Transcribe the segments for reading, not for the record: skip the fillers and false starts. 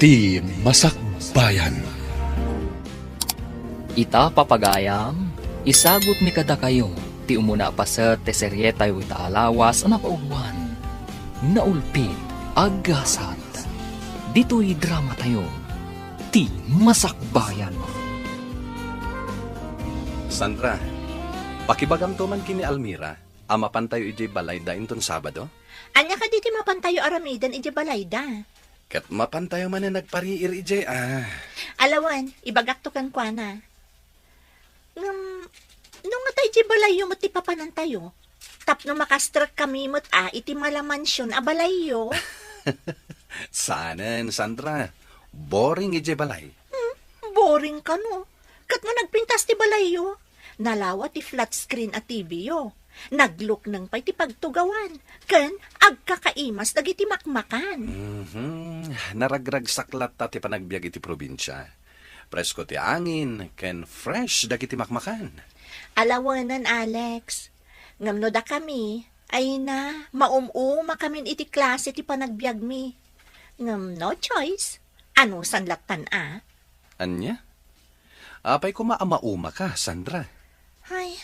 Ti Masakbayan. Ita papagayam, isagot mi kada kayo, ti umuna pa sa teseryeta yu ita alawas na pauwan. Naulpit, agasat. Dito'y drama tayo, ti Masakbayan. Sandra, pakibagam to man kini Almira, ama pantayo iti balay da inton Sabado? Anya ka diti mapantayo aramidan iti balayda. Kat mapantayo man na nagpariir iti Alawan, ibagak to kan kwa na. Nung nga tayo iti balayo mo ti papanantayo, tapno makastrak kami mo't iti malamansyon a balayo. Sanen, Sandra, boring iti balay. Boring ka no. Kat nga nagpintas ti balayo, nalawa ti flat screen at TV yo. Naglook ng pa'y ti pagtugawan. Ken, agkakaimas dagiti makmakan. Naragrag saklat ta ti panagbiag iti probinsya. Presko ti angin, ken fresh dagiti makmakan. Alawanan, Alex. Ngamno da kami, ay na, maumuma kamin iti klase ti panagbiag mi. Ngam no choice. Ano sanlatan Anya? Apay ko maamauma ka, Sandra. Ay,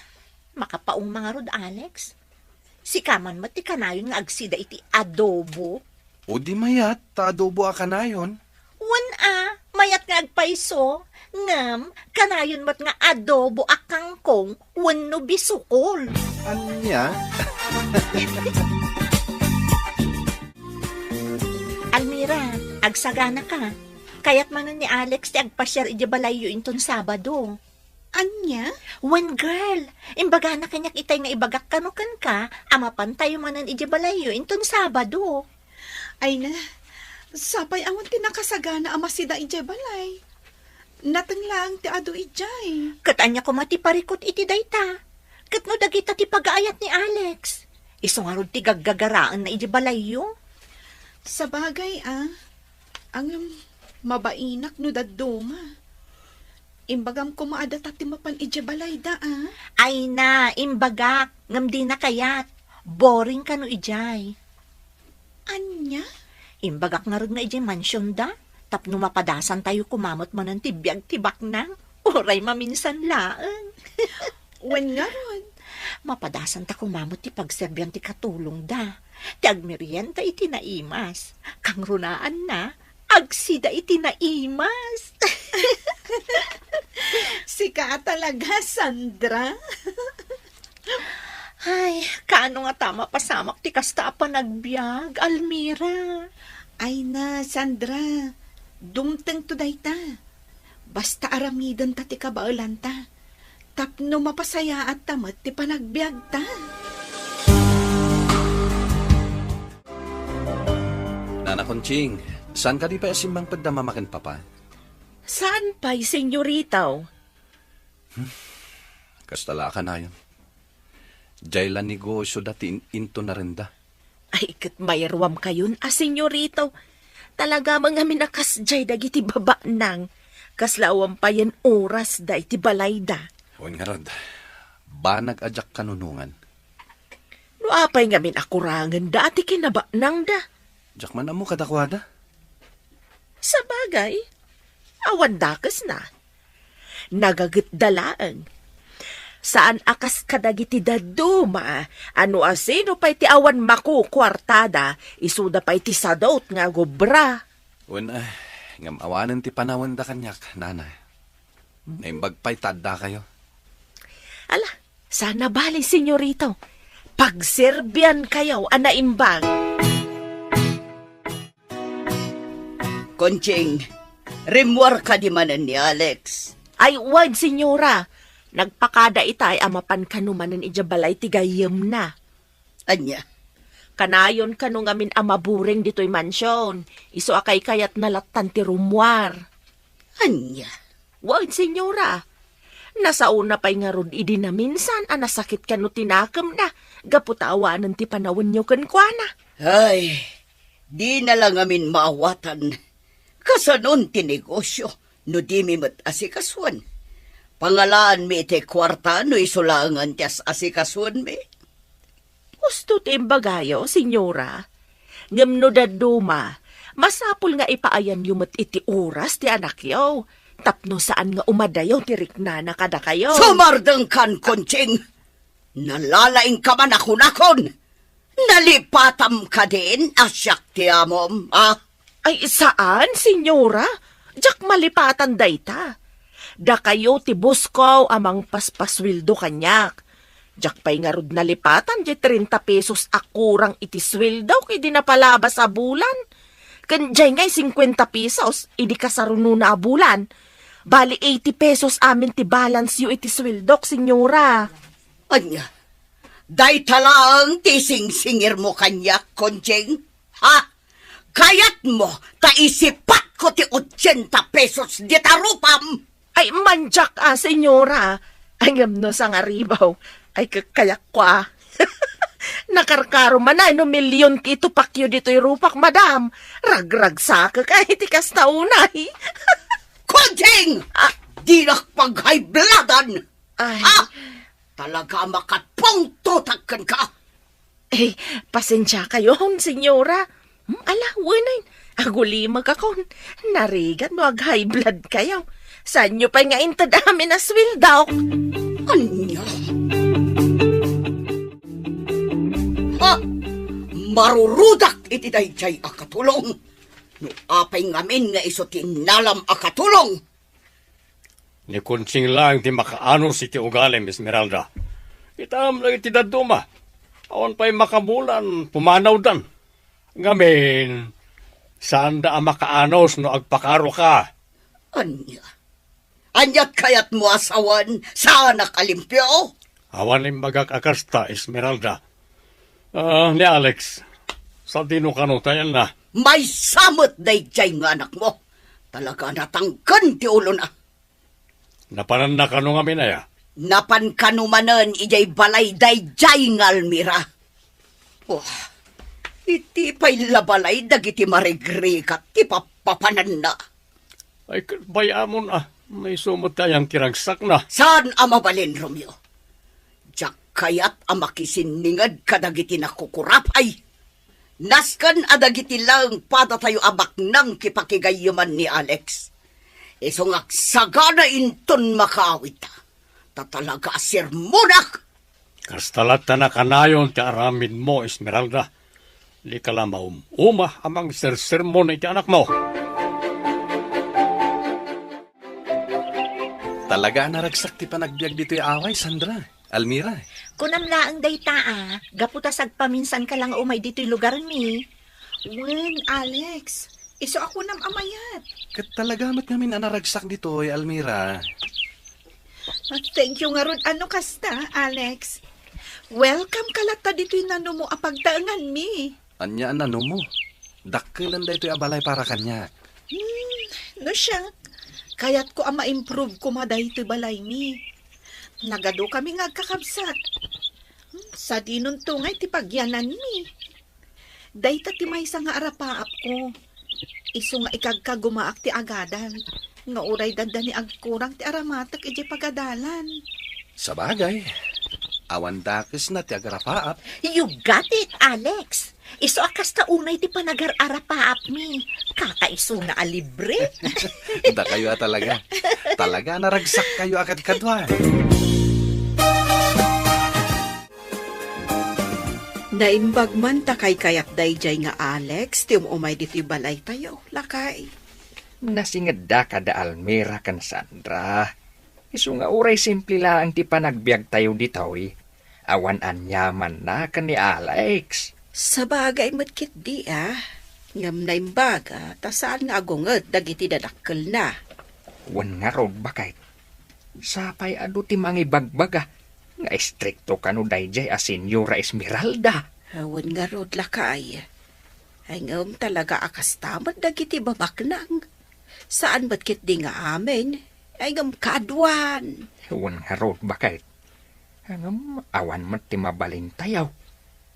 makapaong mga rod, Alex. Si kaman mati kanayon nga agsida iti adobo. O di mayat, ta adobo a kanayon. Mayat nga agpaiso. Ngam, kanayon mat nga adobo a kangkong wenno bisukol. Anya? Almira, agsagana ka. Kaya't manan ni Alex ti agpasyar iti balayo inton Sabado. Anya? One girl, imbaga na kanyak itay nga ibagak kanukan ka, amapan tayo manan iti balayo inton Sabado. Ay na, sapay awan tinakasagana ama sida ijay balay. Natanglang ti ado ijay. Katanya ko mati parikot iti dayta. Katno dagita ti pag-aayat ni Alex. Iso nga rod ti gaggagaraan na iti balayo. Sa bagay ang mabainak no daduma. Imbagam ko maadata ti mapan ijay balay da Ay na, imbagak, ngam di na kayat. Boring ka no ijay. Anya? Imbagak nga rin nga ijay mansyon da. Tapno mapadasan tayo kumamot man ng tibiyag tibak nang. Oray maminsan laan. Wen nga ron. Mapadasan ta kumamot ti pagserbyan ti katulong da. Ti agmerienta iti naimas. Kang runaan na, agsida iti naimas. Sika talaga, Sandra. Ay, kaano nga tama pasamak ti kasta pa nagbiag, Almira. Ay na, Sandra. Dumteng to dayta. Basta aramidan ta ti kabaulan ta. Tapno mapasaya at tamat ti panagbiag ta. Nana Conching, saan ka di pa asimbang pagdamamakan papa? Saan pa'y, senyoritaw? Kastala ka na yun. Jaylan negosyo dati into na rin da. Ay, kat mayarwam kayon, senyoritaw. Talaga mga minakasjay dagiti baba nang. Kaslawam pa yan oras da iti balay da. Huwag nga rod, ba nag-adyak kanunungan? No apay nga minakurangan da ati kinaba nang da. Diyak man amo kadakwada. Sa bagay, awan dakas na. Nagagat dalaan. Saan akas kadagiti daduma, ano asino pa iti awan maku kwartada, isuda pa iti sadot nga gobra. Ngam awanan ti panawan da kanyak, nanay. Naimbag pa'y tadda kayo. Ala, sana bali, senyorito. Pagserbian kayo, anaimbang. Konching, rimwar ka di manan ni Alex. Ay, wag, senyora. Nagpakada itay amapan kanumanan ijabalay tigayem na. Anya? Kanayon kanu ngamin amaburing dito'y mansyon. Iso akay kayat nalatan ti rumwar. Anya? Wag, senyora. Nasa una pa'y nga rod idi na minsan, anasakit kanu tinakam na. Gaputawanan ti panawan nyo kankwana. Ay, di na lang amin maawatan. Kasanon ti negosyo, no di mi mat asikaswan. Pangalaan mi iti kwarta no isulangan ti asikaswan mi. Gusto ti imbagayo, senyora. Ngamno daduma, Masapul nga ipaayan yumot iti oras ti anak yaw. Tapno saan nga umadayaw ti riknana kada kayo. Sumardang kan, Konching. Nalalaing ka man ako nakon. Nalipatam ka din, asyak ti amom, ah? Ay, saan, senyora? Diyak malipatan dayta. Da kayo ti Buskaw amang paspaswildo kanyak. Diyak pa'y nga rod nalipatan, di 30 pesos akurang iti swildo kay di napalabas a bulan. Kanjay nga'y 50 pesos, idi kasaruno na a bulan. Bali 80 pesos amin ti balance yu iti swildok, senyora. Anya, day talang tising-singir mo kanyak, Konching? Ha? Kayat mo, taisipat ko ti 80 pesos di tarupam. Ay, manjak senyora. Ay, no sa nga ribaw. Ay, kakayak kwa. Nakarkaro man ay no milyon kito pakyo dito'y rupak, madam. Ragrag saka kahit ikas taunay. Konching! Di nakpag-high bloodan! Ay. Ha? Talaga makatpong-tutakkan ka! Eh, pasensya kayo, senyora. Ala, winain. Aguli magkakon. Narigat mo ag-high blood kayo. Saan nyo pa nga intadami na swildaw? Anya? Ha? Marurudak iti dayjay akatulong. No apay ngamin nga iso tinalam akatulong. Ni Konching lang ti makaano si ti ugalim, Esmeralda. Itam lang iti daduma. Awan pa'y makabulan, pumanaw dan. Ngamin, saan da ang makaanos no agpakaro ka? Anya? Anyat kayat mo asawan, saan nakalimpyo? Awan yung magakakasta, Esmeralda. Ni Alex, sa dinukano tayan na. May samot dayjay nga anak mo. Talaga natangkan ti ulo na. Napanan na kano nga minaya. Napan kanumanan ijay balay dayjay nga Almira. Wah, iti pa'y labalay dagiti marigrikat ti papapanan na. Ay, bayamon may sumot tayang kiragsak na. Saan amabalin, Romeo? Diyak kayat amakisiningad kadagiti nakukurapay. Naskan adagiti lang pada tayo abak ng kipakigayuman ni Alex. Isungak sagana inton makawit. Tatalaga sirmunak. Kastalat na kanayon ti aramin mo, Esmeralda. Di ka lang uma amang sermon iti anak mo. Talaga naragsak ti panagbiag dito'y away, Sandra. Almira. Kunamlaang dayta gaputa sagpaminsan ka lang umay dito'y lugar mi. Wen, Alex. Iso ako nam amayat. Kat talaga mat namin anaragsak dito'y, Almira. Thank you nga ron. Ano kasta, Alex? Welcome kalata dito'y nano mo apagtaangan mi. Anya ang ano mo? Dakkelan dito'y abalay para kanya. No siya, kayat ko ang ma-improve ko maday ito'y balay mi. Nagado kami nga kakabsat. Sa dinuntungay ti pagyanan mi. Dayta ti may nga arapaap ko. Iso nga ikagkagumaak ti agadan. Nga uray danda ni agkurang ti aramatak iti pagadalan. Sa bagay, awan dakes na ti agarapaap. You got it, Alex. Iso akas ta unay ti panagar-arapaap mi. Kakaiso na alibre. Da kayo talaga. Talaga naragsak kayo agad kadwa. Naimbag man takay kayat dayjay nga Alex, ti umay dito'y balay tayo, lakay. Nasingad da kada Almira kan Sandra. Isu nga uray simple lang ti panagbiag tayo ditoy. Awan anyaman na kan ni Alex. Sa bagay matkit di ngam naimbag ta saan nga agunget dagiti dadakkel na. Wan nga rod bakay. Sapay adu ti mangibagbaga. Nga estrikto kanu dayjay a Senyora Esmeralda. Awan nga rod lakay. Ay ngam talaga akas tamad dagiti babaknang. Saan matkit di nga amin? Ay ngam kadwan. Wan nga rod bakay. Angam awan mat ti mabalin tayaw.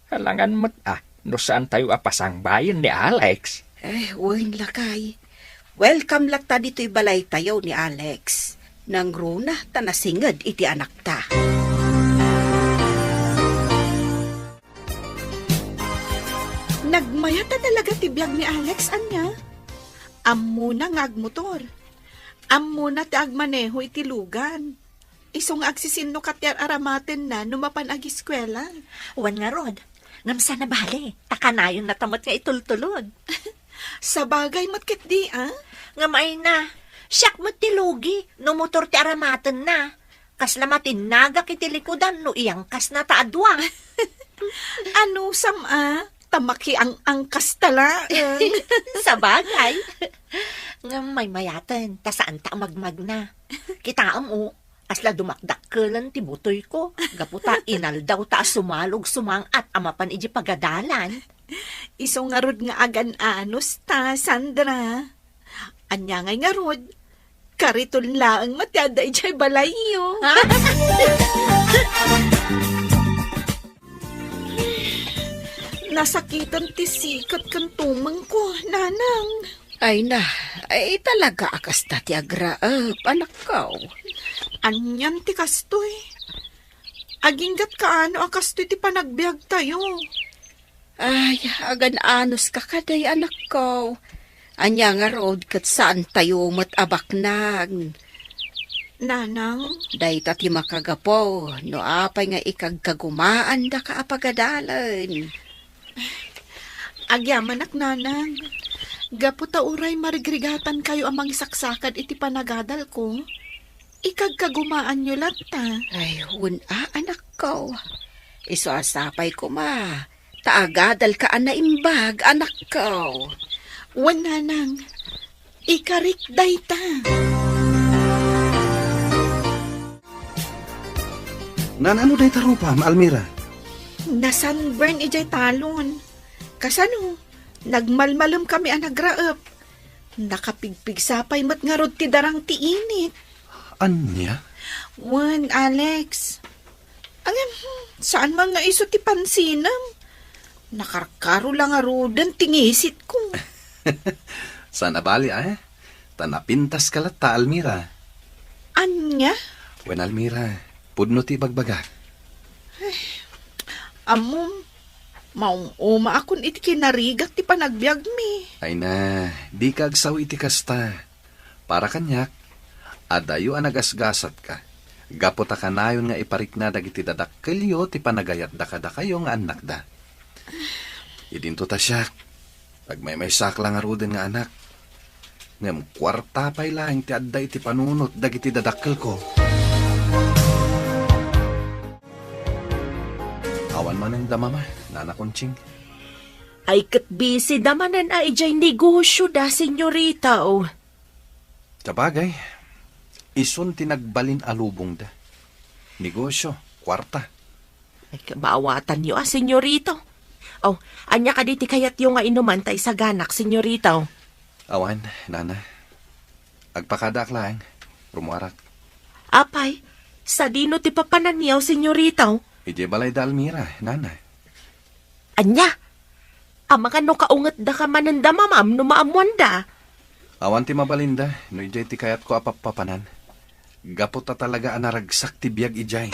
Halangan mat no saan tayo apasang bayan ni Alex. Wan lakay. Welcome lakta dito'y balay tayo ni Alex. Nang runa tanasingad iti anak ta. Nagmayata talaga tibiyag ni Alex, anya. Ammo na nga agmotor. Ammo na ti agmaneho iti lugan. Iso nga agsisinno katyar aramaten na numapan ag eskwela. Wan nga rod, ngamsa na bali, takanayon na tamot nga itultulod. Sa bagay matkit di, Nga may na, siyak mo ti lugi, no motor ti aramaten na. Kaslamatin naga kiti likudan, no iyang kas na taadwa. Ano sama? Tamaki ang angkas tala. Sa bagay. Nga may mayaten, ta saan ta magmag na. Kitaam o, asla dumakdak kelan ti butoy ko. Gaputa inaldaw ta sumalog sumang at amapan iji pagadalan. Iso nga rod nga agan anos ta, Sandra. Anya ngay nga rod. Kariton laang matyada ijay balayo. Nasakitan ti sikat kan tumang ko, nanang. Ay na, ay talaga akas ti agraap, anak ko. Anyan ti kastoy. Aginggat kaano akastoy ti panagbiag tayo. Ay, agan anos ka kaday, anak ko. Anya nga rod kat saan tayo matabaknag. Nanang, Day ti makagapo, no apay nga ikagkagumaan da ka apagadalan. agyamanak nanang. Gapu ta uray marigrigatan kayo amang isaksakad iti panagadal ko. Ikagkagumaan nyo lata. Ay, anak ko. Iso asapay ko ma. Taagadal ka na imbag, anak ko. Wan nanang, ikarik dayta. Nanano day tarupa, Almira? Nasunburn ijay talon. Kasano, nagmalmalam kami ang nagraap. Nakapigpig sapay mat nga rod ti darang ti init. Anya? Wan, Alex. Saan man nga iso ti pansinam? Nakarkaro lang nga rodan tingisit ko. Sana bali tanapintas ka ta, Almira. Anya? Wen Almira, pudno ti bagbaga. Amom, maong uma akon iti kinarigat ti panagbiag mi. Ay na, di ka agsaw iti kasta. Para kanyak, adayo ang nagasgasat ka. Gapota ka nayon nga iparik na dagiti dadakkelyo ti panagayat da kayo nga anak da. Idinto ta siya. Pag may saklang aruden nga anak. Ngam kwarta pa'y lang ti adda iti panunot dagiti dadakkel ko. Awan man ang damama, Nana Conching. Ay katbisi damanan ay ijay negosyo da, senyorita, o. Sabagay, ison tinagbalin alubong da. Negosyo, kwarta. Ay kabawatan niyo, senyorita. Oh, anya ka diti kayat yung nga inuman tay sa ganak, senyorita. Awan, Nana. Agpakadak lang, rumuarak. Apay, sa dino ti papananiyaw, senyorita. Ije balay da Almira, Nana. Anya, ama ka no kaungat da ka mananda mamam no maamuan da. Awan ti mabalinda, no ijay ti kayat ko apapapanan. Gapot ta talaga anaragsak ti biyag ijay.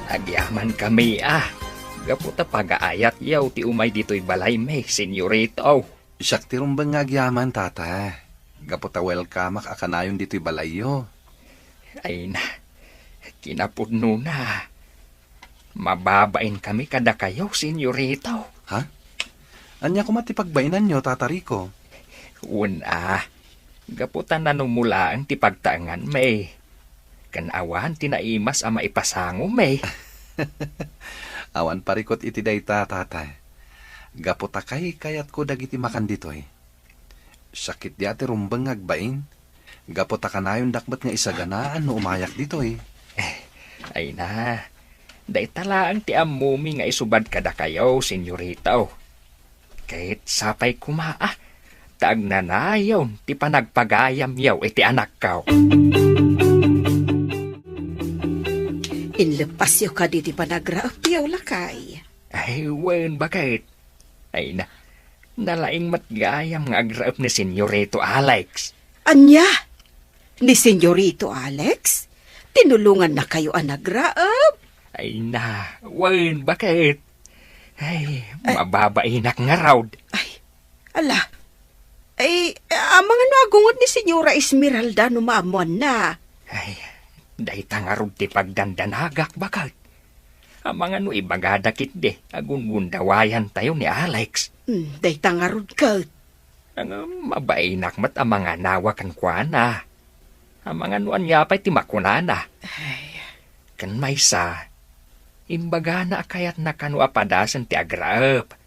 Agyaman kami Gaputa pagaayat yaw ti umay dito'y balay may, senyorito. Isak ti rumbang agyaman, tata. Gapot ta welcome akanayon dito'y balayo. Ay na, kinapudno na. Mababain kami kada kayo, senyorito. Ha? Anya ko matipagbainan nyo, Tata Rico. Gaputan na numula ang tipagtaangan may. Kanawan tinaimas ama ipasango may. Awan parikot iti dayta, Tata. Gapota kay kayat ko dagiti makan ditoy. Sakit di ati rumbang agbain. Gapota kanayon dakbat nga isaganaan no umayak ditoy. Ay na, day talaang ti amumi nga isubad kada kayo, senyorito. Kahit sapay kumaa, taag nanayon ti panagpagayam yaw iti anak kaw. Inlepasyo ka diti panagraapyaw lakay. Ay, wen bakit? Ay na, nalaing matgayam nga agraap ni senyorito Alex. Anya? Ni senyorito Alex? Tinulungan na kayo ang nagraap? Ay na, wen, bakit? Ay, mababainak nga raw. Ala, mga nagungot ni Senyora Esmeralda no maamuan na. Ay, dahi tangarod ti pagdandanagak bakit? Ang mga no ibagadakit de, agungundawayan tayo ni Alex. Day tangarod ka. Ang mabainak mat ang mga nawakan kwa na. Ang mga nuan yapay ti makunana. Kan may sa, imbaga na kayat na kanu apadasan ti agraap.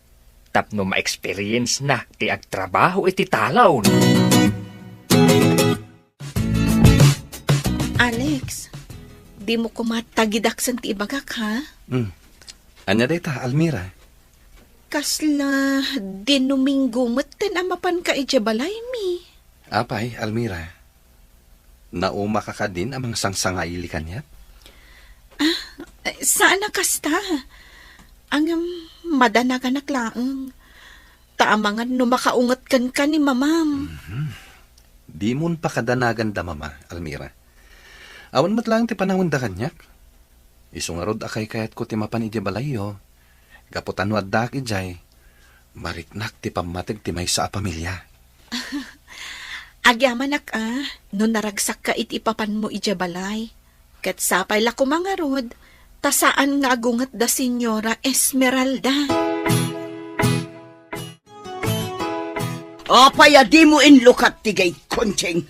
Tapno ma-experience na ti agtrabaho iti talaw. Alex, di mo kumatagidaksan ti ibagak, ha? Anya dayta, Almira. Kasla, dinuminggo maten amapan ka balay mi. Apay, Almira. Nauma ka ka din amang sangsangayili kanya? Saan na kasta? Ang madanagan laang. Taamangan no makaungat kan ni mamam. Di mon pa kadanagan da, Mama, Almira. Awan mat lang ti panahon da kanyak. Isungarod akay kayat ko ti mapan iti balayo. Gaputan no addak ijay. Mariknak ti pamatig ti may sa pamilya. Agyamanak no naragsak ka iti papan mo balay. Kat sapay la kumangarod, tasaan nga agungat da Senyora Esmeralda. Apay, di mo inlukat tigay, koncheng.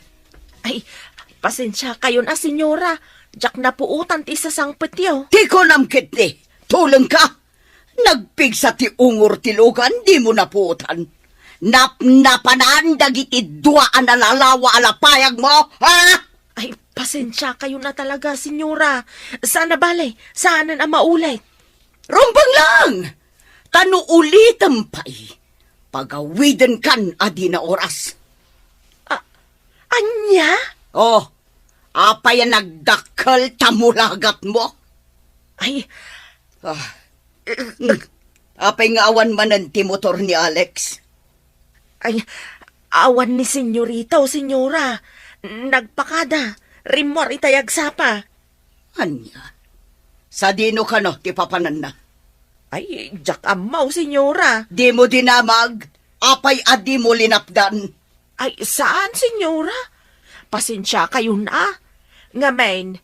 Ay, pasensya kayo na, Senyora. Jak na puutan ti sasangpet yaw. Di ko namkit ni, tulong ka. Nagpigsa ti ungur ti lugan, di mo napuutan. Napanan, dagiti duaan na lalawa alapayag mo, ha? Ay, pasensya kayo na talaga, Senyora. Sana balay, saanan ang maulay. Rumbang lang! Tano ulitan pa'y. Pagawiden kan adi na oras. Anya? Oh, apay nagdakkel tamulagat mo. Ay, Apay nga awan manan ti motor ni Alex. ay, awan ni Senyorita o Senyora. Nagpakada, rimor itayag sapa. Anya? Sa dino ka no, ti papanan na. Ay, jak amaw, Senyora. Di mo dinamag, apay adi mo linapdan. Ay, saan, Senyora? Pasensya kayo na. Ngamen,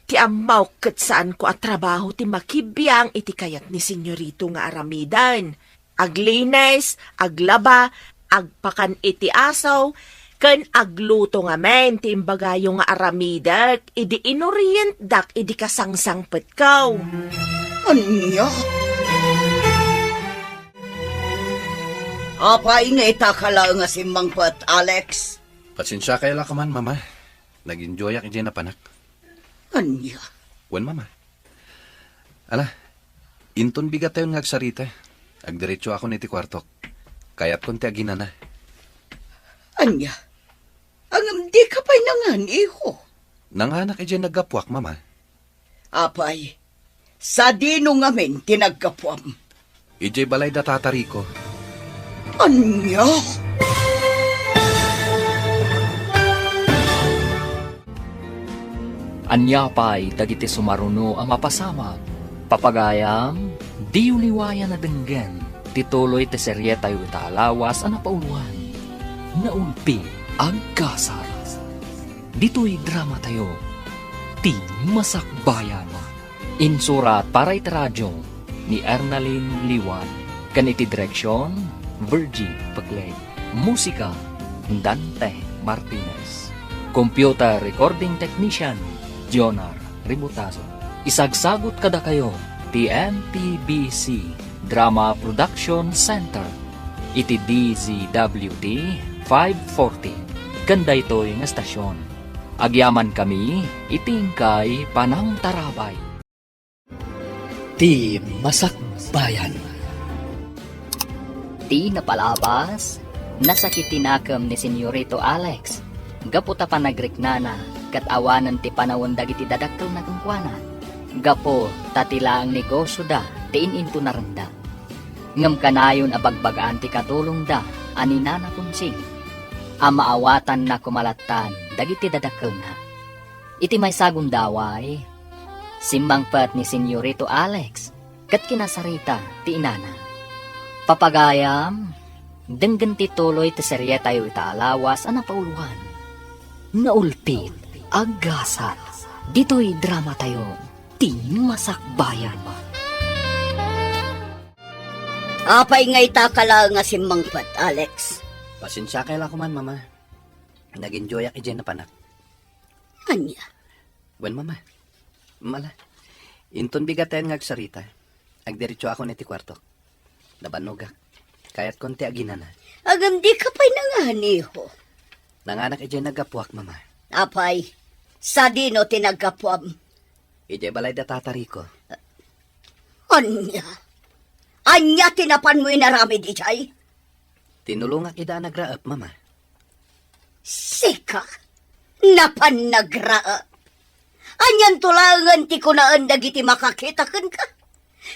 ti amaw kat saan ko at trabaho ti makibiyang iti kayat ni Senyorito nga aramidan. Aglines, aglaba, agpakan iti asaw, kan agluto nga men, ti imbagayo nga aramidak, idi inorient dak, idi kasangsangpet kaw. Anya? Apay nga itakala nga simmangpat, Alex. Pasensya kay la ka man, Mama. Nag-enjoy ak ijay na panak. Anya? Wen, Mama. Ala, inton bigat tayo nga agsarita. Agdiretso ako niti kwartok. Kayat konti agina na. Anya? Ang di ka pa'y nangan, iho. Nanganak ijay naggapuak, Mama. Apay, sa dino nga men tinagkapuam. Ijay balay da tatari ko. Anya? Anya pa'y dagiti sumaruno ang mapasama. Papagayam, di uliwayan na denggan. Tituloy ti seryeta yu italawas ang napauluan. Naulpi ang kasar. Dito'y drama tayo. Ti Masakbayan. Insurat para iti radyo ni Ernalyn Liwan. Kaniti direksyon, Virgie Pagleg. Musika, Dante Martinez. Computer Recording Technician, Jonar Ributazo. Isagsagot kada kayo, TMPBC Drama Production Center. Iti DZWT 540. Ganda ito'y nga stasyon. Agyaman kami, itingkay panang tarabay. Ti Masakbayan. Di napalabas, nasakit tinakam ni Senyorito Alex. Gaputa pa nagriknana, kat awanan ti panawon dagiti dadakkel na kungkwana. Gapo, tatila ang negosyo da, tiin into naranda. Ngam kanayon abagbagaan ti katulong da, aninana kunsing. Amaawatan na kumalatan, dagiti dadakkel na. Iti may sagundaway, Simbangpat ni Senyorito Alex, kat kinasarita ti inana. Papagayam, denggan ti tuloy ti serye tayo itaalawas ang napauluan. Naulpit, agasat, dito'y drama tayo, ting masakbayan. Apay nga itakala nga si Mangpat, Alex. Pasensya kay la ko man, mama. Nag-enjoy ak ijen na panak. Anya? Wen, mama. Mala. Inton bigaten nga agsarita. Agdiretso ako niti kwarto. Nabanogak. Kaya't konti aginana. Agam di ka pa'y nanganiho. Nanganak ijen nagapuak, mama. Apay, sa dino tinagkapuam. Ije balay da tatari ko. Anya? Anya tinapan mo inarami di jay? Tinulungak ida nagraap, mama. Sika, napan nagraap. Anyan tulangan ti kunaan dagiti makakitakan ka.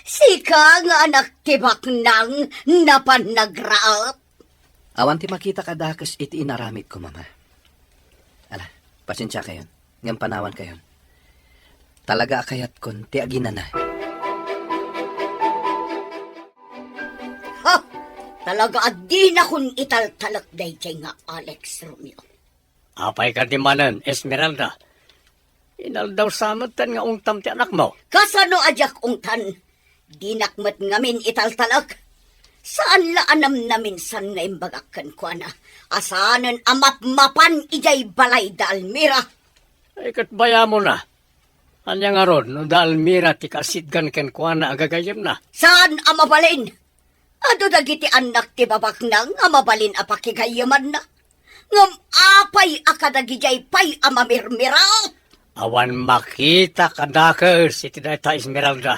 Sika nga anak tibak nang napan nagraap. Awan ti makita ka dakas iti inaramid ko, mama. Ala, pasensya kayon. Ngam panawan kayon. Talaga akayat kon ti aginana. Ha! Talaga adi na kun italtalak day nga Alex Romeo. Apay ka di manan, Esmeralda. Inaldaw samatan nga ungtam ti anak mo. Kasano ajak ungtan? Dinakmat ngamin italtalak. Saan la anam namin san nga imbagakan ko na? Asanan amap-mapan ijay balay da Almira. Ay katbaya mo na. Anya nga ron, no da Almira ti kasidgan ken kuana agagayem na. Saan amabalin? Ado dagiti anak ti babak nang amabalin apakigayaman na. Ngam apay akadagijay pay amamirmira. Awan makita kadakers iti dayta Esmeralda.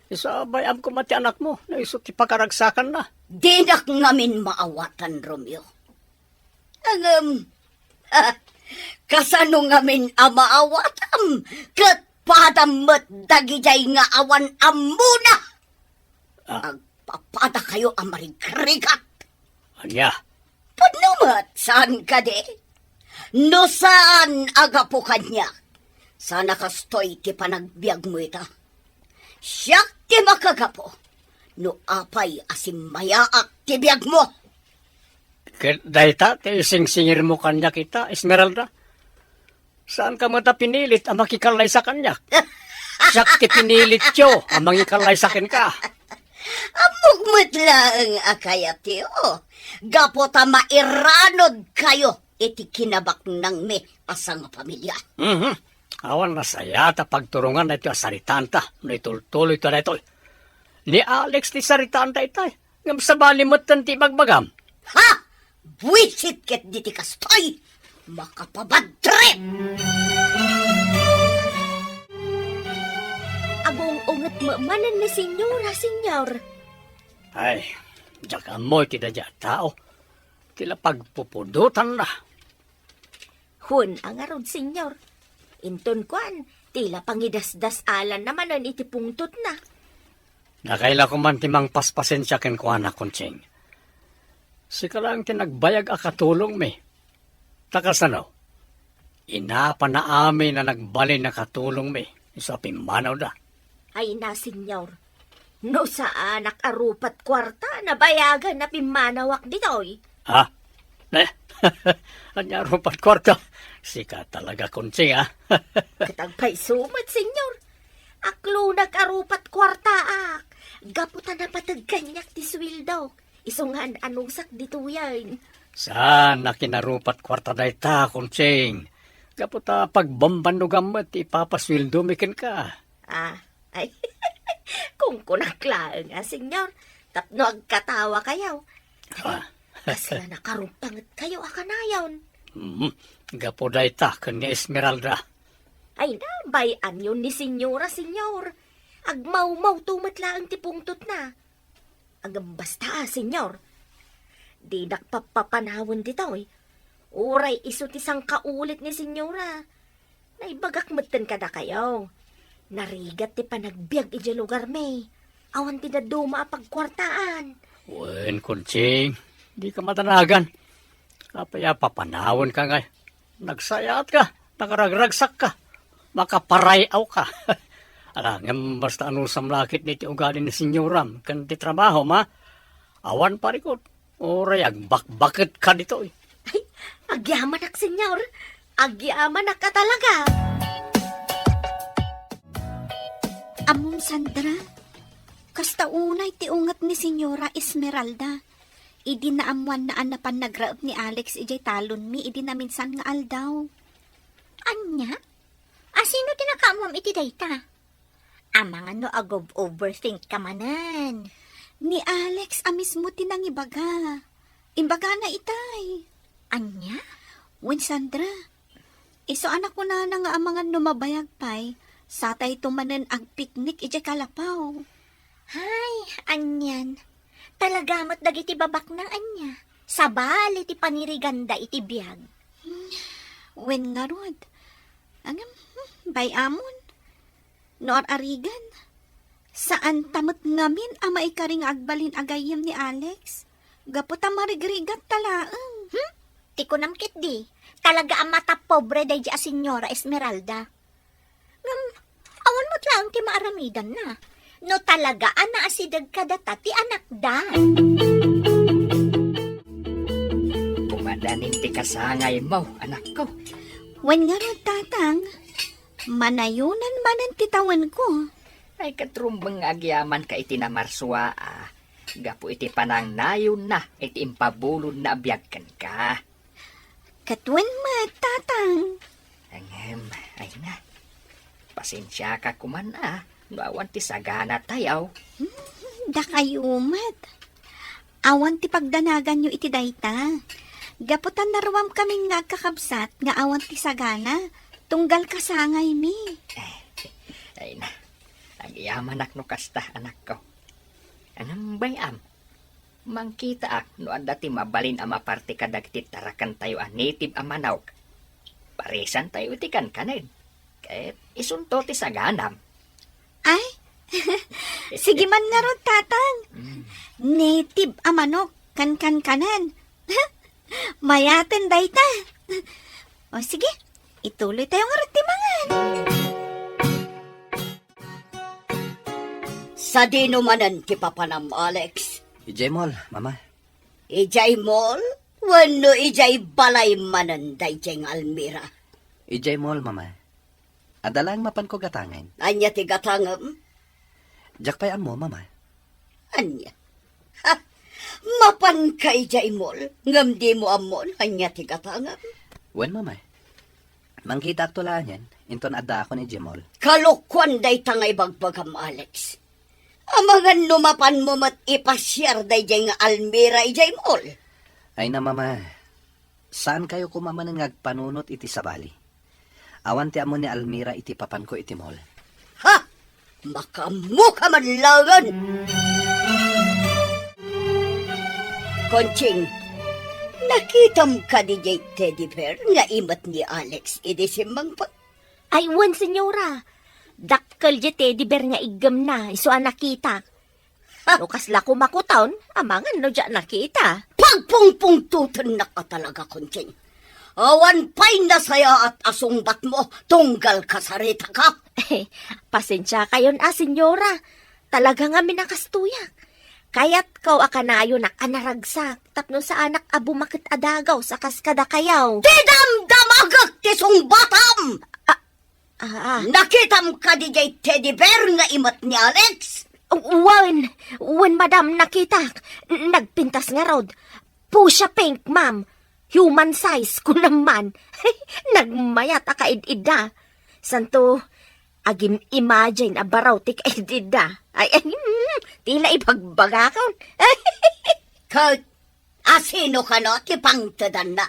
Isabay am ko mati anak mo, na iso ti pakaragsakan na. Dinak ngamin maawatan, Romeo. Kasano ngamin amaawatam, kat padamat dagijay nga awan amuna. Agpapada kayo amarigrigat. Anya, Panumat, saan ka de? No saan agapo kanya? Sana kastoy ti panagbiag mo ita. Siyak ti makagapo. No apay asim mayaak ti biag mo. dayta ti sing-singir mo kanya kita, Esmeralda. Saan ka mata pinilit ang makikalay sa kanya? Siyak ti pinilit yo ang mangikalay sa kin ka. Amugmut lang akayat tiyo. Gapota mairanod kayo iti kinabak ng me asang pamilya. Awan na saya ta pagturungan na ito saritanta. No itultuloy ito na ito. Ni Alex ti saritanta itay. Ngam sa balimatan ti bagbagam. Ha! Buisit ket diti kastoy! Makapabadtrip! Abong unget manan ni senyora, senyor. Ay, diyak amoy ti dadya tao. Tila pagpupudutan na. Hun, ang arod, senyor. Inton kuan, tila pangidasdas alan naman ang itipungtot na. Nakaila ko man timang paspasensya ken ko anak kontsing. Sika lang tinagbayag akatulong me. Takasano? Inapa na amin na nagbalin na katulong me. Isa pimanaw da. Ay na, senyor. No saan nakarupat kwarta na bayagan na pimanawak ditoy. Ha? Anya rupat kwarta. Sika talaga kontsing ha. Katagpay sumat, senyor. Aklo nag-arupat kwarta ak. Gaputan na patagkanyak ti swildo. Isungan anungsak dito yan. Saan na kinarupat kwarta dayta kontsing. Kaputa pagbambando gamot ipapaswildo mikin ka. Ay. Kung kunaklaan nga, senyor. Tapno agkatawa kayaw. Kasla nakarupangat kayo akanayon. Gapo dayta kanya Esmeralda. Ay na, bayan yun ni senyora, senyor. Agmaw-maw tumatlaang tipungtot na. Agam basta, senyor. Di nakpapapanahon dito eh. Uray iso tisang kaulit ni senyora. Naibagak matan kada kayo. Narigat ti panagbiag iti lugar may. Awan ti daduma pagkwartaan. Wen, kontsing. Di ka matanagan. Kapaya papanahon ka nga. Nagsayat ka. Nakaragragsak ka. Makaparayaw ka. Ala, ngam basta ano samlakit ni ti ugali ni senyoram, kan ti trabaho ma, awan parikot. Oray, agbakbakit ka dito eh. Agyaman ak, senyor. Agyaman ak ka talaga. Amom Sandra, kasta unay ti ungat ni Senyora Esmeralda. Idi na amuan na anapan nagraot ni Alex ijay talon mi, idi na minsan nga aldaw. Anya? Asino tinakamam iti dayta? Amang ano agob overthink ka manan. Ni Alex amismo tinang ibaga. Imbaga na itay. Anya? Wen Sandra, iso anak ko na nga amangan numabayag pay, satay tumanen ag picnic ije kalapaw. Hay, anyan. Talagamat dagiti babak ng anya. Sabal iti paniriganda iti biyag. Wen nga rod. Angam, bay amon. Noor arigan. Saan tamot ngamin ama ikaring agbalin agayem ni Alex? Gaputa marigrigat talaang. Ti ko namkit di. Talaga ang mata pobre day a Senyora Esmeralda. Awan mo't lang ti maaramidan na. No talaga ana asidag kadata ti anak da. Pumadanin ti kasangay mo, anak ko. Wen nga rod tatang, manayunan manan titawan ko. Ay katrumbang agyaman ka iti namarswa Gapo iti panang nayon na iti impabulod na abiyagkan ka. Katwen mat tatang. Angem, ay na. Pasensya ka kuman Awan ti sagana tayaw. Da kayo mat. Awan ti pagdanagan nyo iti dayta. Gaputan naruam kaming nagkakabsat nga awan ti sagana. Tunggal kasangay mi. Ay na. Agyaman ak no kasta anak ko. Anong bayam? Mangkita ak no anda ti mabalin ama parte kadagiti tarakan tayo native amanaw. Parisan tayo itikan kanin. Kahit isunto ti saganam. Ay, sige man nga ron, tatang. Native amanok, kan-kan-kanan. Mayaten dayta. O sige, ituloy tayo nga ratimangan. Sa dino manan ti papanam, Alex. Ijay mol, mama. Ijay mall? Wano ijay balay manan dayjay nga Almira. Ijay mol, mama. Adalang mapan ko gatangan. Anya ti gatangam? Jak pay mo, mama. Anya? Ha? Mapan ka ijay mall? Ngam di mo amon, anya ti gatangam? Wen, mama. Mangkita ak tulaan yan. Inton adda ako ni Jemol. Kalukwan day tangay bagbagam, Alex. Amangan numapan mo mat ipasyar day jay nga Almira ijay mall. Ay na, mama. Saan kayo kumamanan ngagpanunot iti sabali? Awan ti amo ni Almira iti papan ko iti mall. Ha? Makamuka man langan! Konching, nakitam ka di jay teddy bear nga imat ni Alex idisimbang pa. Ay, wan, senyora. Dakkel je teddy bear nga igam na, iso nakita. No kasla ko makutaon, amangan no dyan nakita. Pagpungpungtutan na ka talaga, Konching. Awan pa'y nasaya at asungbat mo, tunggal kasarita ka. Pasensya kayon senyora. Talaga nga minakastuyak. Kaya't kau akanayo na kanaragsak, tapno sa anak abumakit adagaw sa kaskada kayaw. Tidam-damagak ti sungbatam! Nakitam ka di jay teddy bear nga imat ni Alex? Wen madam nakita. Nagpintas nga rod. Pusha pink, ma'am. Human size ko naman. Nagmayat akaid-ida. Santo, agim imagine abaraw ti kaid-ida. Ay, tila ipagbagakaw. Asino ka no, ti pangtadan na?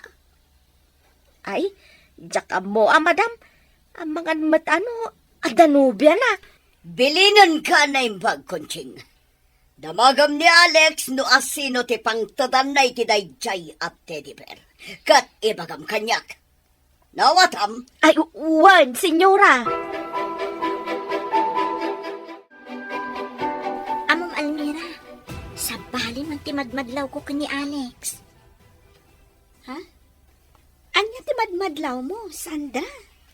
Ay, jaka mo, madam. Ang mga matano, adanubya na. Bilinan ka na yung bagkonching. Damagam ni Alex no asino ti pangtadan na iti dayjay at teddy bear. Kat ibagam kanyak. Nawatam. Ay, wan, senyora. Among Almira, sabali man timadmadlaw ko kani Alex. Ha? Anya timadmadlaw mo, Sandra?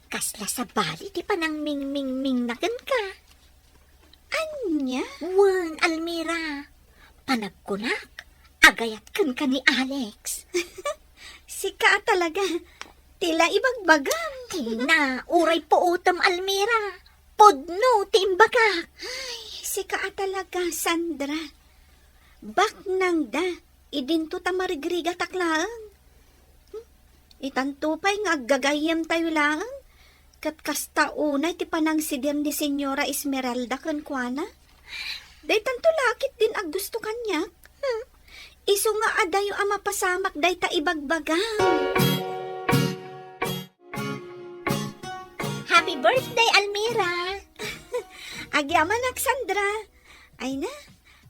Kasla sabali ti panang ming-ming-ming na ka. Anya? Wan, Almira. Panagkunak. Agayat kan ka ni Alex. Sika talaga. Tila ibagbagang. Tina, uray po utam, Almira. Podno, timbagak. Ay, sika talaga, Sandra. Bak nang da. Idinto ta marigriga taklaan. Itantupay nga aggagayam tayo lang. Kat kasta unay ti panang sidem ni Senyora Esmeralda kan kuana. Day tanto lakit din ag gusto kanyak. Iso nga adayo ang mapasamak day ta ibagbagang. Happy birthday, Almira! Agyaman ak, Sandra. Ay na,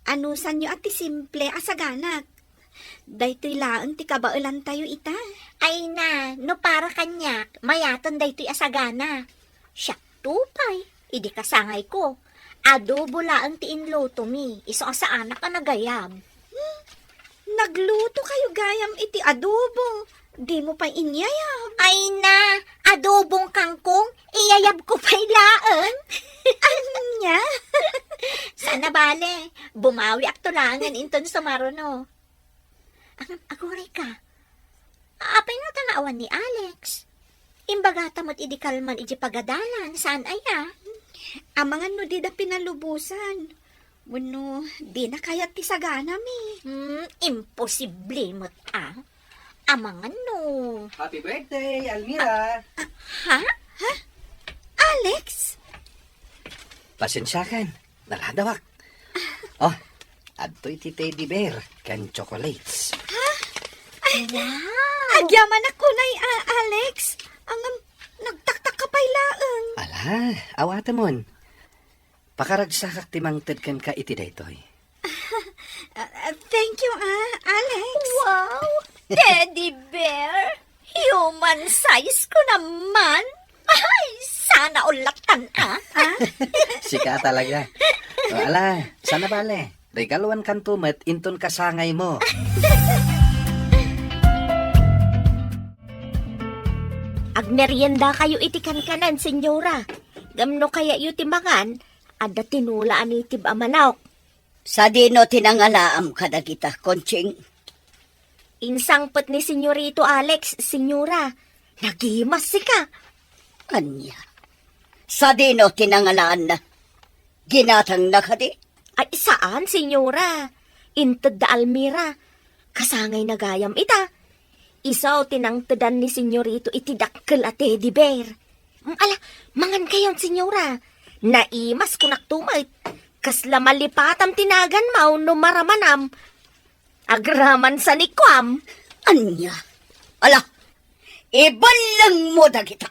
anusan nyo at ti simple asaganak. Daytoy laang ti kabailan tayo ita. Ay na, no para kanyak, mayatan daytoy asagana. Siya tupay, idi kasangay ko. Adobo laang ti inluto mi, iso asa anak ka nagayam. Nagluto kayo gayam iti adobo. Di mo pa inyayab. Ay na, adobong kangkong, iyayab ko pa'y laan. Anya? Sana bale, bumawi ak tulangan inton sa marono. Agoray ka. Apay nga tanawan ni Alex. Imbagata mo't idi kalman iji pagadalan. Saan aya? Amangan no di da pinalubusan. Wano, di na kayat ti sagana mi. Imposible mo't Amangan no. Happy birthday, Almira! Ha? Alex? Pasensyakan, naladawak. Oh, adto'y ti teddy bear, kan chocolates. Wow! Agyaman ako na Alex. Ang nagtaktak ka pa'y laang. Ala, awatamon. Pakaragsakak timangted kan ka iti daytoy. Thank you, Alex. Wow! Teddy bear? Human size ko naman? Ay, sana ulatan, Sika talaga. O, ala, sana bale. Regaluan kan tumet, inton kasangay mo. Agmerienda kayo iti kankanan, senyora. Gamno kaya yu timangan, ada tinulaan itib amanok. Sa dino tinangalaam kadagita, Konching. Insangpet ni senyorito Alex, senyora. Nagimas sika. Anya? Sa dino tinangalaan na. Ginatang na kadi? Ay, saan, senyora? Inted da Almira. Kasangay na gayam ita. Isaw tinangtedan ni senyorito iti dakkel at teddy bear. Ala, mangan kayon, senyora. Naimas ko naktumait. Kasla malipatam tinagan mau no maramanam. Agraman sa nikwam. Anya? Ala, ibalang mo dagita.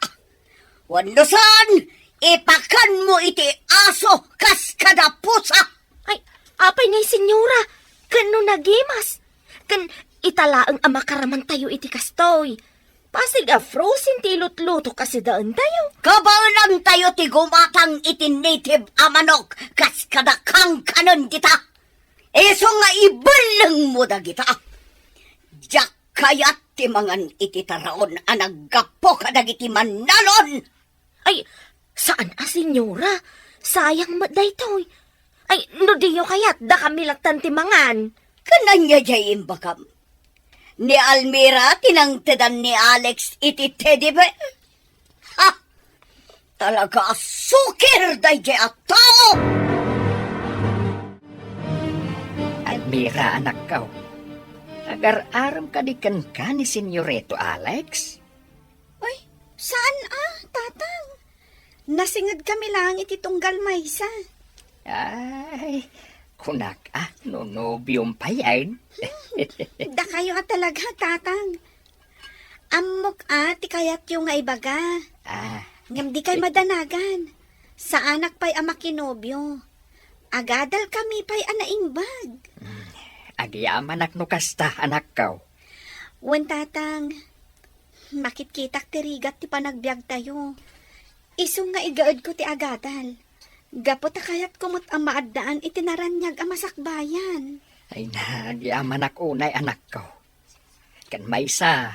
Wano saan, ipakan mo iti aso kas kada pusa. Ay, apay ngay senyora. Kano nagimas. Kan italaang amakaraman tayo iti kastoy. Pasig frozen ti lutluto kasi daan tayo. Kabalang tayo ti gumatang iti native amanok kas kada kang kanon dita. Eso nga ibalang mo dagita. Diyak kayat ti mangan iti taraon anaggapo kadagiti manalon. Ay, saan senyora? Sayang daytoy. Ay, no diyo kayat da kami laktan ti mangan. Kananya jay imbakam. Ni Almira tinangtedan ni Alex iti teddy bear. Ha! Talaga sukir day jay at tao! Almira, anak ka. Agar-aram ka di kan ni Senyorito Alex? Ay, saan tatang? Nasingad kami lang iti tunggal maysa. Ay, kunak no nobyong pa yan. Da kayo talaga, tatang. Amok ti kayat yung nga ibaga. Ngam di kay madanagan. Sa anak pa'y amakinobyo. Agadal kami pa'y anaimbag. Agyaman no kasta, anak ka. Wan tatang, makitkitak tirigat ti panagbiag tayo. Isong nga igaad ko ti agadal. Gapot kayat kumot ang maadaan itinaranyag ang masakbayan. Ay nagyaman unay anak ko. Kan maysa,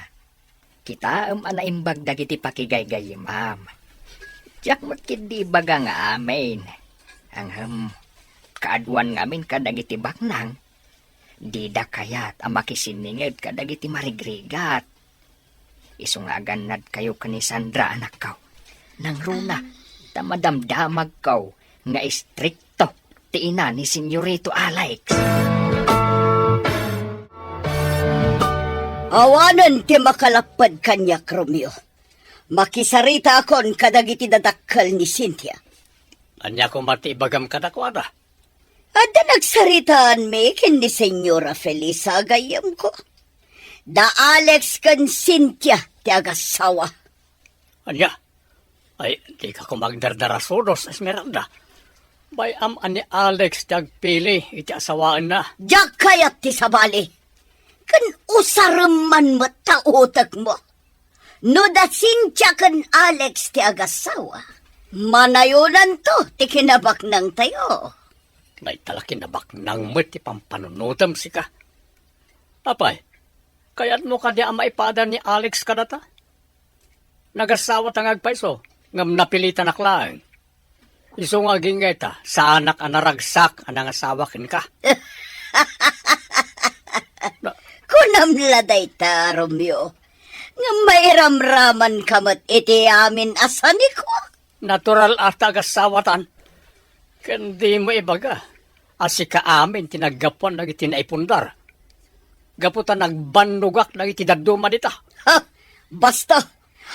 kita anaimbag dagiti pakigaygay ma'am. Diyak makindi baga nga amin. Ang makaadwan ngamin kadagiti baknang. Di da kayat ang makisiningid kadagiti marigrigat. Isungagan nad kayo kani Sandra anak kaw. Nang runa, tamadamdamag kaw nga istrikto ti ina ni Senyorito Alex. Awanan ti makalapad kanyak, Romeo. Makisarita akon kadagiti dadakkel ni Cynthia. Anya ko matibagam kadakwada. Ada nagsaritaan me ken ni Senyora Felisa gayam ko. Da Alex kan Cynthia ti agasawa. Anya? Ay, di ka ko magdardarasodos, Esmeralda. Bay ani Alex pili iti asawaan na. Diyak kayat ti sabali. Kan usaraman mo tautak mo. No da Cynthia kan Alex ti agasawa. Manayunan to ti kinabak ng tayo. Nay talakin na baknang mo ti pampanunutam si ka. Apay, kaya't mo ka di ang maipada ni Alex kadata? Nagasawa tangag paiso, ngam napilitan aklaan. Iso nga gingeta, sa anak ang naragsak ang nangasawa kin ka. Kunamladay ta, Romeo. Nga mairamraman kamat iti amin asani ko. Natural at agasawatan. Kandi mo ibaga, asi ka amin tinaggapuan na itinaipundar. Gaputan nagbandugak na itidaduma dita. Ha, basta,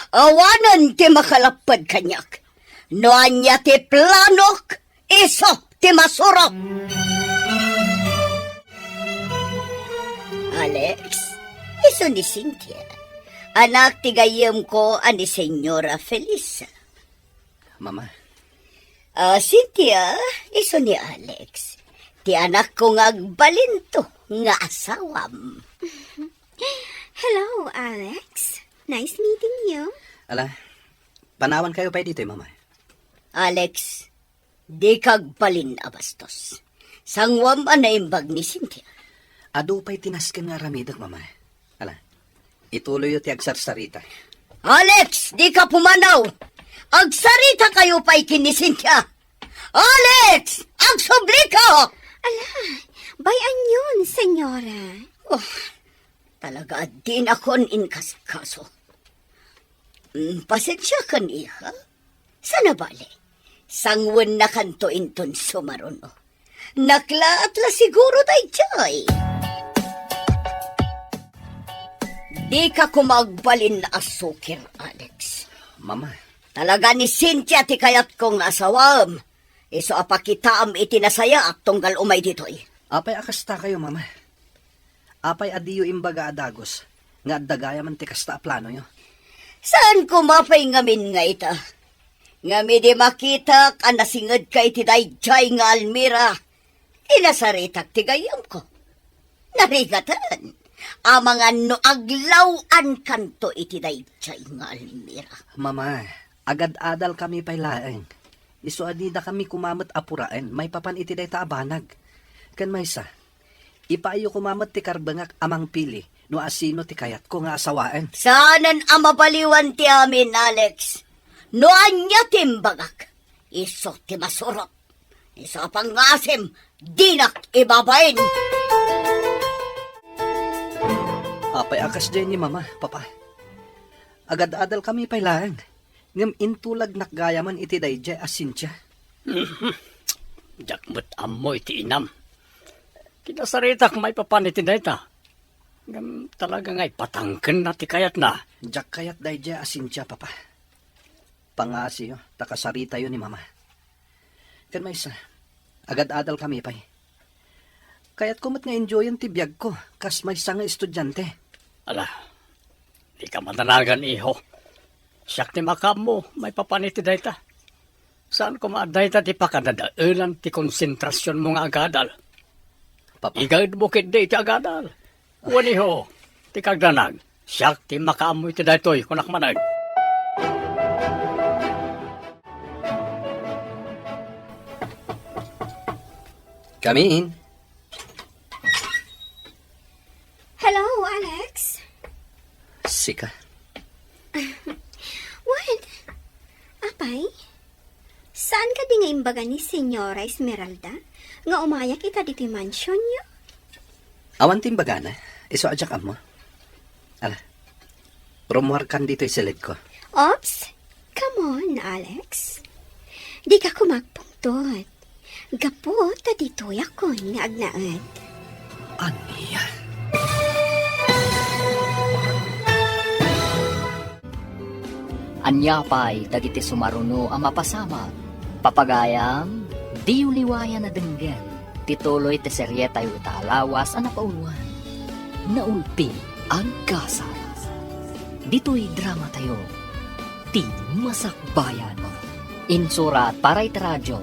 awanan ti makalapad kanyak. Noan niya ti planok, iso ti masurok. Alex, iso ni Cynthia. Anak ti gayem ko ani Senyora Felisa. Mama, Cynthia, iso ni Alex. Ti anak ko nga agbalinto nga asawam. Hello, Alex. Nice meeting you. ala, panawan kayo pa dito, Mama. Alex, di kag balin abastos. Sangwam anaimbag ni Cynthia. Ado pa'y tinasken nga ramidag, Mama. Ala, ituloy ti agsarsarita. Alex, di ka pumanaw. Agsarita kayo pa'y kini Cynthia. Alex, agsubli ka! Ala, bayan yun, senyora. Oh, talaga din akon inkaskaso. Pasensya ka niya. Sana bali. Sangwan na kanto inton sumaruno. Nakla at la siguro day jay. Di ka kumagbalin na asukir, Alex. Mama, Talaga ni Cynthia ti kayat kong asawam. Iso apakitaam itinasaya at tunggal umay ditoy. apay akasta kayo, Mama. Apay adiyo imbaga adagos. Nga dagaya man ti kasta plano nyo. Saan kumapay ngamin nga ita? Ngami di makita ka nasingad ka iti dayjay nga Almira. Inasaritak ti gayam ko. Narigatan. Amangan no aglawan kanto iti dayjay nga Almira. Mama, agad adal kami pa'y laeng. Iso adida kami kumamat apuraen, may papan iti day taabanag. Kan maysa, ipaayo kumamat ti karbangak amang pili, no asino ti kayat ko nga asawaen. Saanan amabaliwan ti amin, Alex. No anya timbagak. Iso ti masurot. Iso pangasim, dinak ibabain. Apay akas dyan ni Mama, Papa. Agad adal kami pa'y laeng. Ngam intulag nakgayaman iti dayjay as Cynthia. Jakmat amoy ti inam. Kinasaritak may papaniti na ita. Ngam talaga nga'y patangken na ti kayat na. Jak kayat dayjay as Cynthia, Papa. Pangasi yo, takasarita yo ni Mama. Kan maysa, agad adal kami pa'y. Kaya't kumat nga enjoyan ti biyag ko, kas may nga estudyante. Ala, di ka matanagan iho. Siyak ti makam mo, may papaniti dayta. Saan ko maadayta ti pakadadailan ti konsentrasyon mo nga agadal? Papa, Igad bukid di ti agadal. Waniho, ti kagdanag. Siyak ti makam mo iti daytoy kunak manag. kami in. Hello, Alex. Sika. What? Apay? Saan ka di nga imbaga ni Senyora Esmeralda? Nga umaya kita dito yung mansion niyo. Awan timbaga na. Iso adyak mo. Ala, rumuhar kan dito isilid ko. Ops, come on, Alex. Di ka kumagpungtot. Gapo, ta dito yakon nga agnaad. Aniya? Anya pa'y dagiti sumaruno ang mapasama. Papagayam, di uliwayan na denggan. Tituloy te serye tayo taalawas ang napauluan. Naulpi ang kasal. Dito'y drama tayo. Ti Masakbayan. Insurat para itaradyo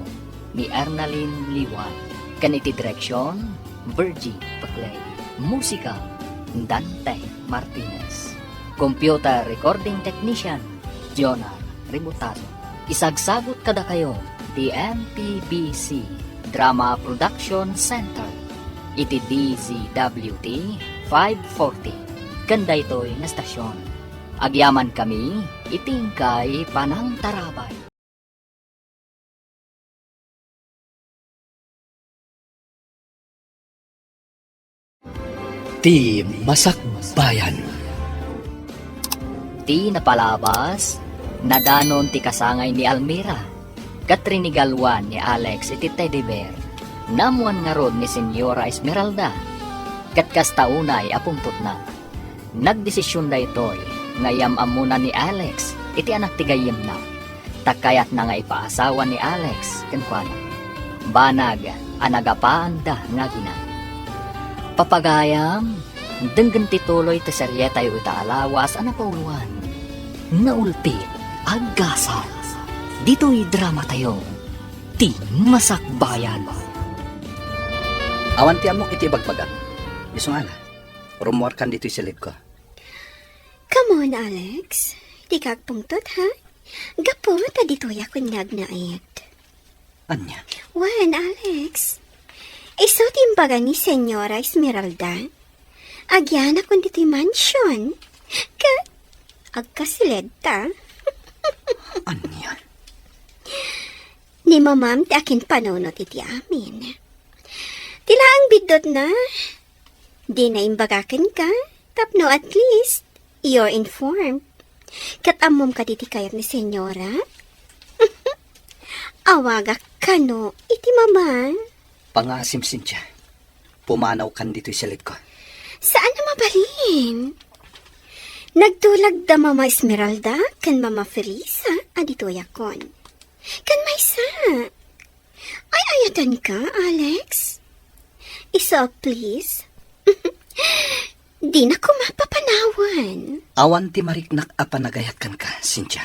ni Ernalyn Liwan. Kaniti direksyon, Virgie Paclay. Musika, Dante Martinez. Computer recording technician, Jonah Ributado. Isagsagot kada kayo, the MPBC Drama Production Center. Iti DZWT 540. Kanda ito'y na stasyon. Agyaman kami, itingkay panang tarabay. Ti Masakbayan. Ti napalabas, nadanon ti kasangay ni Almira, katrinigalwan ni Alex iti teddy bear, namuan nga rod ni Senyora Esmeralda, katkastaunay apungtot na. Nagdesisyon da ito'y, ngayam amuna ni Alex, iti anak ti gayem na, takayat na nga ipaasawa ni Alex, kenkwana. Banag, anagapaan da nga gina. Papagayam, denggan tituloy ti serye tayo itaalawas ang napauluan. Naulpit, aggasal. Dito'y drama tayo. Ti Masakbayan. Awan ti amok iti bagbagan. Isong ala, rumuhar kan dito isilid ko. Come on, Alex. Di ka agpungtot, ha? Gapo, ta dito yakon nga agnaad. Anya? Wan, Alex. Iso timbaga ni Senyora Esmeralda. Agyan ako dito'y mansion. Agkasilid ta. Anya? Ni mamam ti akin panunot iti amin. Tila ang bidot na. Di na imbagakin ka. Tapno at least, you're informed. Katamom ka diti kayat ni Senyora. Awaga ka no, iti mama. Pangasim Cynthia. Pumanaw kan dito isilid ko. Saan na mabalin? Nagtulag da Mama Esmeralda kan Mama Felisa adito yakon. Kan Maysa. Ay ayatan ka, Alex. Isa, please. Di na ko mapapanawan. Awan ti mariknak a panagayat kan ka, Cynthia.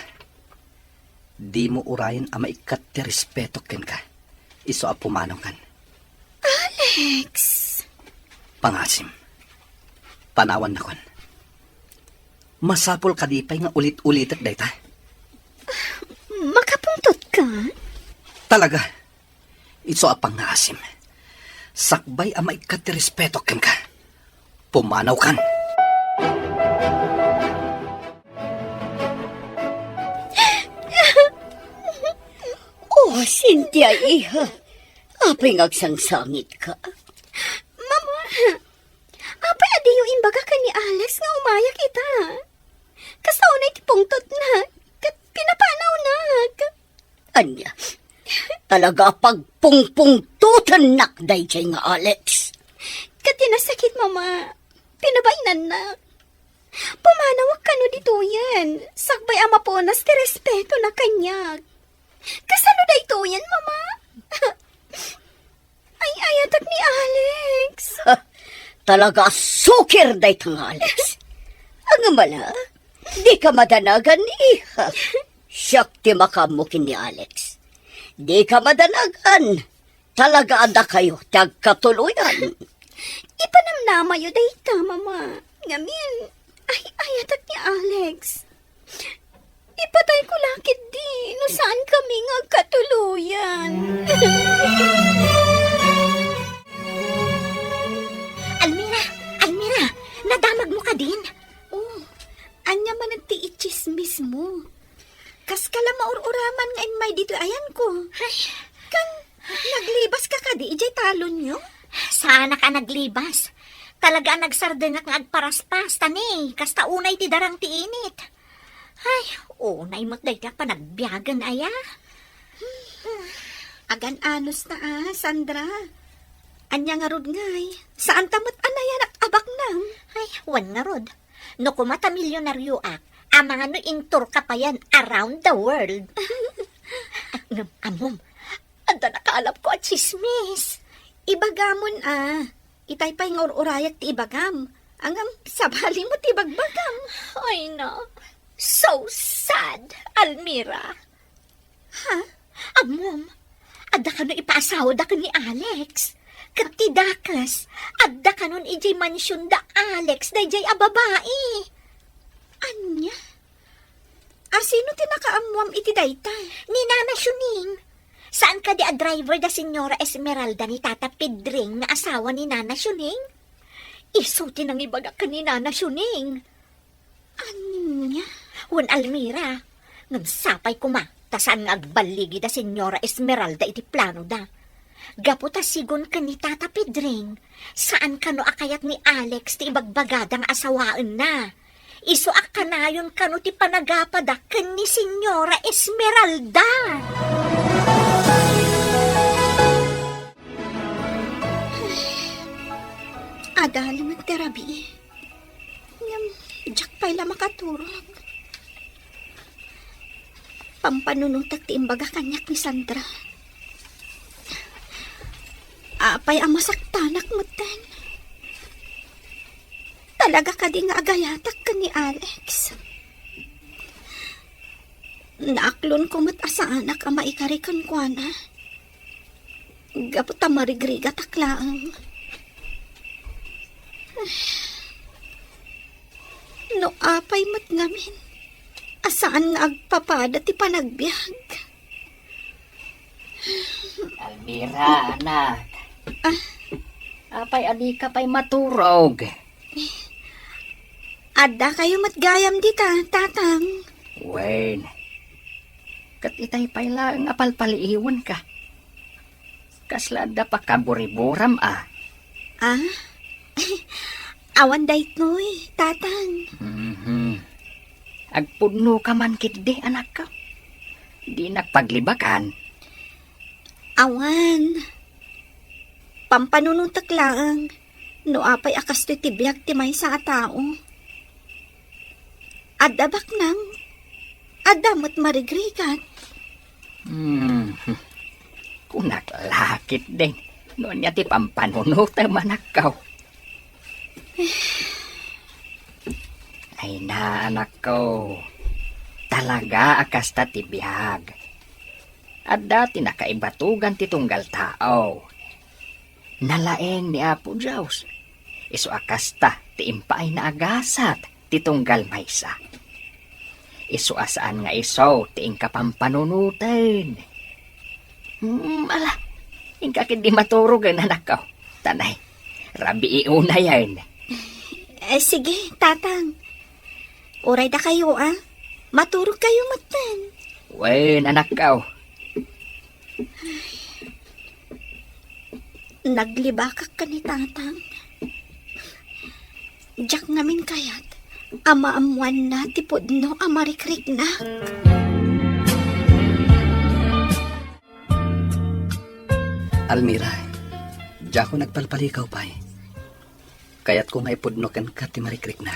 Di mo urayan a maikat ti respeto ken ka. Iso a pumanaw kan. Alex. Pangasim. Panawan na kon. Masapol ka di pa'y nga ulit-ulitat dayta. Makapungtot ka? Talaga. Iso a pangasim. Sakbay a maikat ti respeto ken ka. Pumanaw kan. Oh, Cynthia, iha. Apay ngagsangsangit ka. Mama, apay adi yung imbaga ka ni Alex nga umaya kita. Kasaunay ti pungtot na. Kat pinapanaw na. Anya, talaga pagpungpungtutan nakday jay nga Alex. Kat tinasakit, Mama. Pinabainan na. Pumanawag ka no dito yan. Sakbay ama po nas ti respeto na kanyag. Kasano da ito yan, Mama? Ay, ayatak ni Alex. Talaga sukir day tang Alex. Ang mala, di ka madanagan iha. Siyak ti makamukin ni Alex. Di ka madanagan. Talaga ada kayo tagkatuluyan. Ipanamnama yu dayta, Mama. Ngamin, ay ayatak ni Alex. Ipatay ko lakit di, no saan kami nga katuluyan. Almira, nadamag mo ka din? Oh, anya man ang tiichismis mo. Kas kala maururaman nga may dito ayan ko. Kan naglibas ka ka di, ijay talon nyo? Sana ka naglibas. Talaga nagsardeng nga agparaspas, tani. Kasta unay ti darang ti init. Ay, unay mo't day ka pa nagbiyagan, aya. Agan anos na Sandra. Anya nga rod ngay. Saan tamot anaya nakabak nang? Ay, wan nga rod. No kumata milyonaryo ak, mga no intour ka pa yan around the world. At ngam, amom, anda nakaalap ko at chismis. Ibagamon Itay pa'y nga urayag ti ibagam. Angam, sabali mo ti bagbagam. Ay no, so sad, Almira. Ha? Amom, adda ka no ipaasawa da ka ni Alex. Kati dakas, adda ka nun ijay mansyon da Alex, da ijay ababai. Anya? Sino tinakaamuam iti dayta? Ni Nana Shuning. Saan ka di a driver da Senyora Esmeralda ni Tata Pedring na asawa ni Nana Shuning? Isuti nang ibaga ka ni Nana Shuning. Anya? Wan Almira, ngam sapay kuma, ta saan nga agbaligi da Senyora Esmeralda iti plano da. Gaputa sigon ka ni Tata Pedring, saan ka no akayat ni Alex ti ibagbagadang asawaan na. Iso akanayon ka no ti panagapada ken ni Senyora Esmeralda. Adali magterabi. Ngam, jak pa'y la makaturog. Pampanunutak ti imbaga kanyak ni Sandra. Apay ang masaktanak mo ten. Talaga ka di nga agayatak ka ni Alex. Naaklon ko mat asaanak ang maikarikan ko na. Gaputa marigriga taklaang. No apay mat ngamin. Asaan nga agpapada ti panagbiag. Almira, anak. Apay adi ka pa'y maturog. Adda kayo matgayam dita, tatang. Wen. Kat itay pa'y lang apalpaliiwan ka. Kaslada pa kaburiburam Awan dayt noy, tatang. Agpudno ka man kitdi, anak ka. Di nagpaglibakan. Awan. Pampanunutak lang. No apay akas ti tibiyag ti may sa tao. Adabak nang. Adamot marigrigat. Kung naglakit din. Noon niya ti pampanunutak manakaw. Ay na, anak ko. Talaga akas ta tibiyag. At dati nakaibatugan ti tunggal tao. Nalaeng ni Apo Diyos. Isu akas ta ti impaay na agasat ti tunggal maysa. Isu asaan nga iso ti ingkapampanunuten. Ala, ingkakit di maturugan, anak ko. Tanay, rabi iuna yan. Sige, tatang. Uray da kayo, Maturog kayo matan. Wen, anak ko. Naglibakak ka ni tatang. Diyak ngamin kayat. Amaamuan na tipudno amarikrik na. Almira, diyak ko nagpalpalikaw pa'y. Kaya't ko maipudnokan ka ti marikrik na.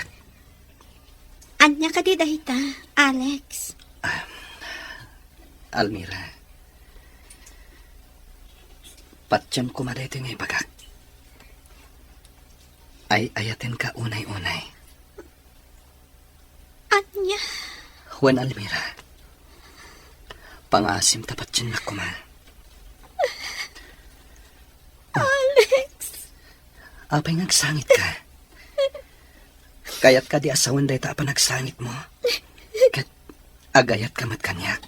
Anya ka di dahita, Alex. Almira, patsyam ko madayto ngay bagak. Ay ayatin ka unay-unay. Anya? Juan Almira, pangasim tapat dyan na kuma. Alex! Apay nagsangit ka. Kaya't ka di asawan day ta pa nagsangit mo. Kat agayat ka mat kanyak.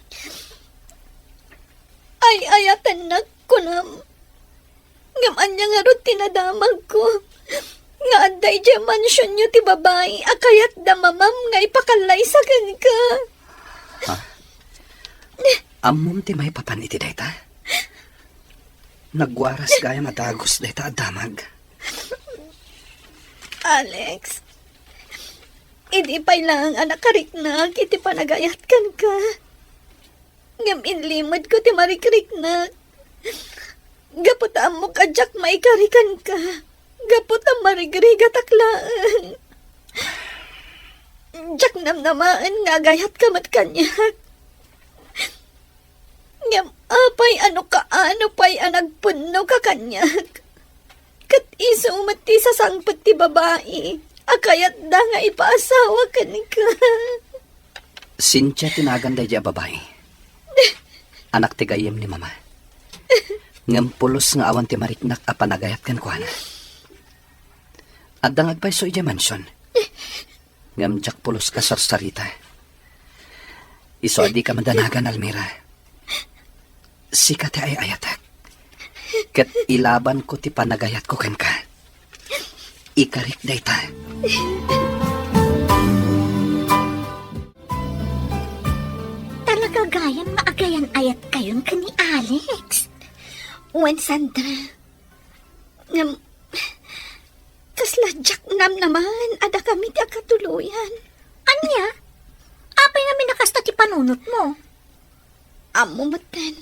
Ay ayatan na kunam. Ngaman nga ron tinadamag ko. Nga aday dya mansyon nyo ti babae. Akayat da mamam nga ipakalay sa ka. Amom ti may papan iti day ta? Nagwaras gaya matagos day ta damag. Alex, hindi pa lang anak kariknag, iti panagayat kan ka. Ngam inlimod ko ti marikriknag. Gaputaan mo ka, Jack, maikarikan ka. Gaputaan marigriga taklaan. Jack namnamaan nga gayat ka mat kanyak. Ngam apay ano pa'y anagpunno ka kanyak. Kat iso umati sa sangpot ti babae. Akayat da nga ipaasawa ka ni ka. Cynthia tinagan day babae. Anak ti gayem ni mama. Ngam pulos nga awan ti mariknak a panagayat kan kuana. At dangag pa'y so ija mansyon. Ngam jak pulos ka sarsarita. Iso di ka madanagan, Almira. Sika ti ay ayatak. Kat ilaban ko ti panagayat ko kan ka. Ikarik day ta. Talaga gayang maagayan ayat kayon ka ni Alex. Wen Sandra. Ngam, kasla Jack nam naman, ada kami ti akatuluyan. Anya? Apay namin nakasta ti panunot mo. Amo maten.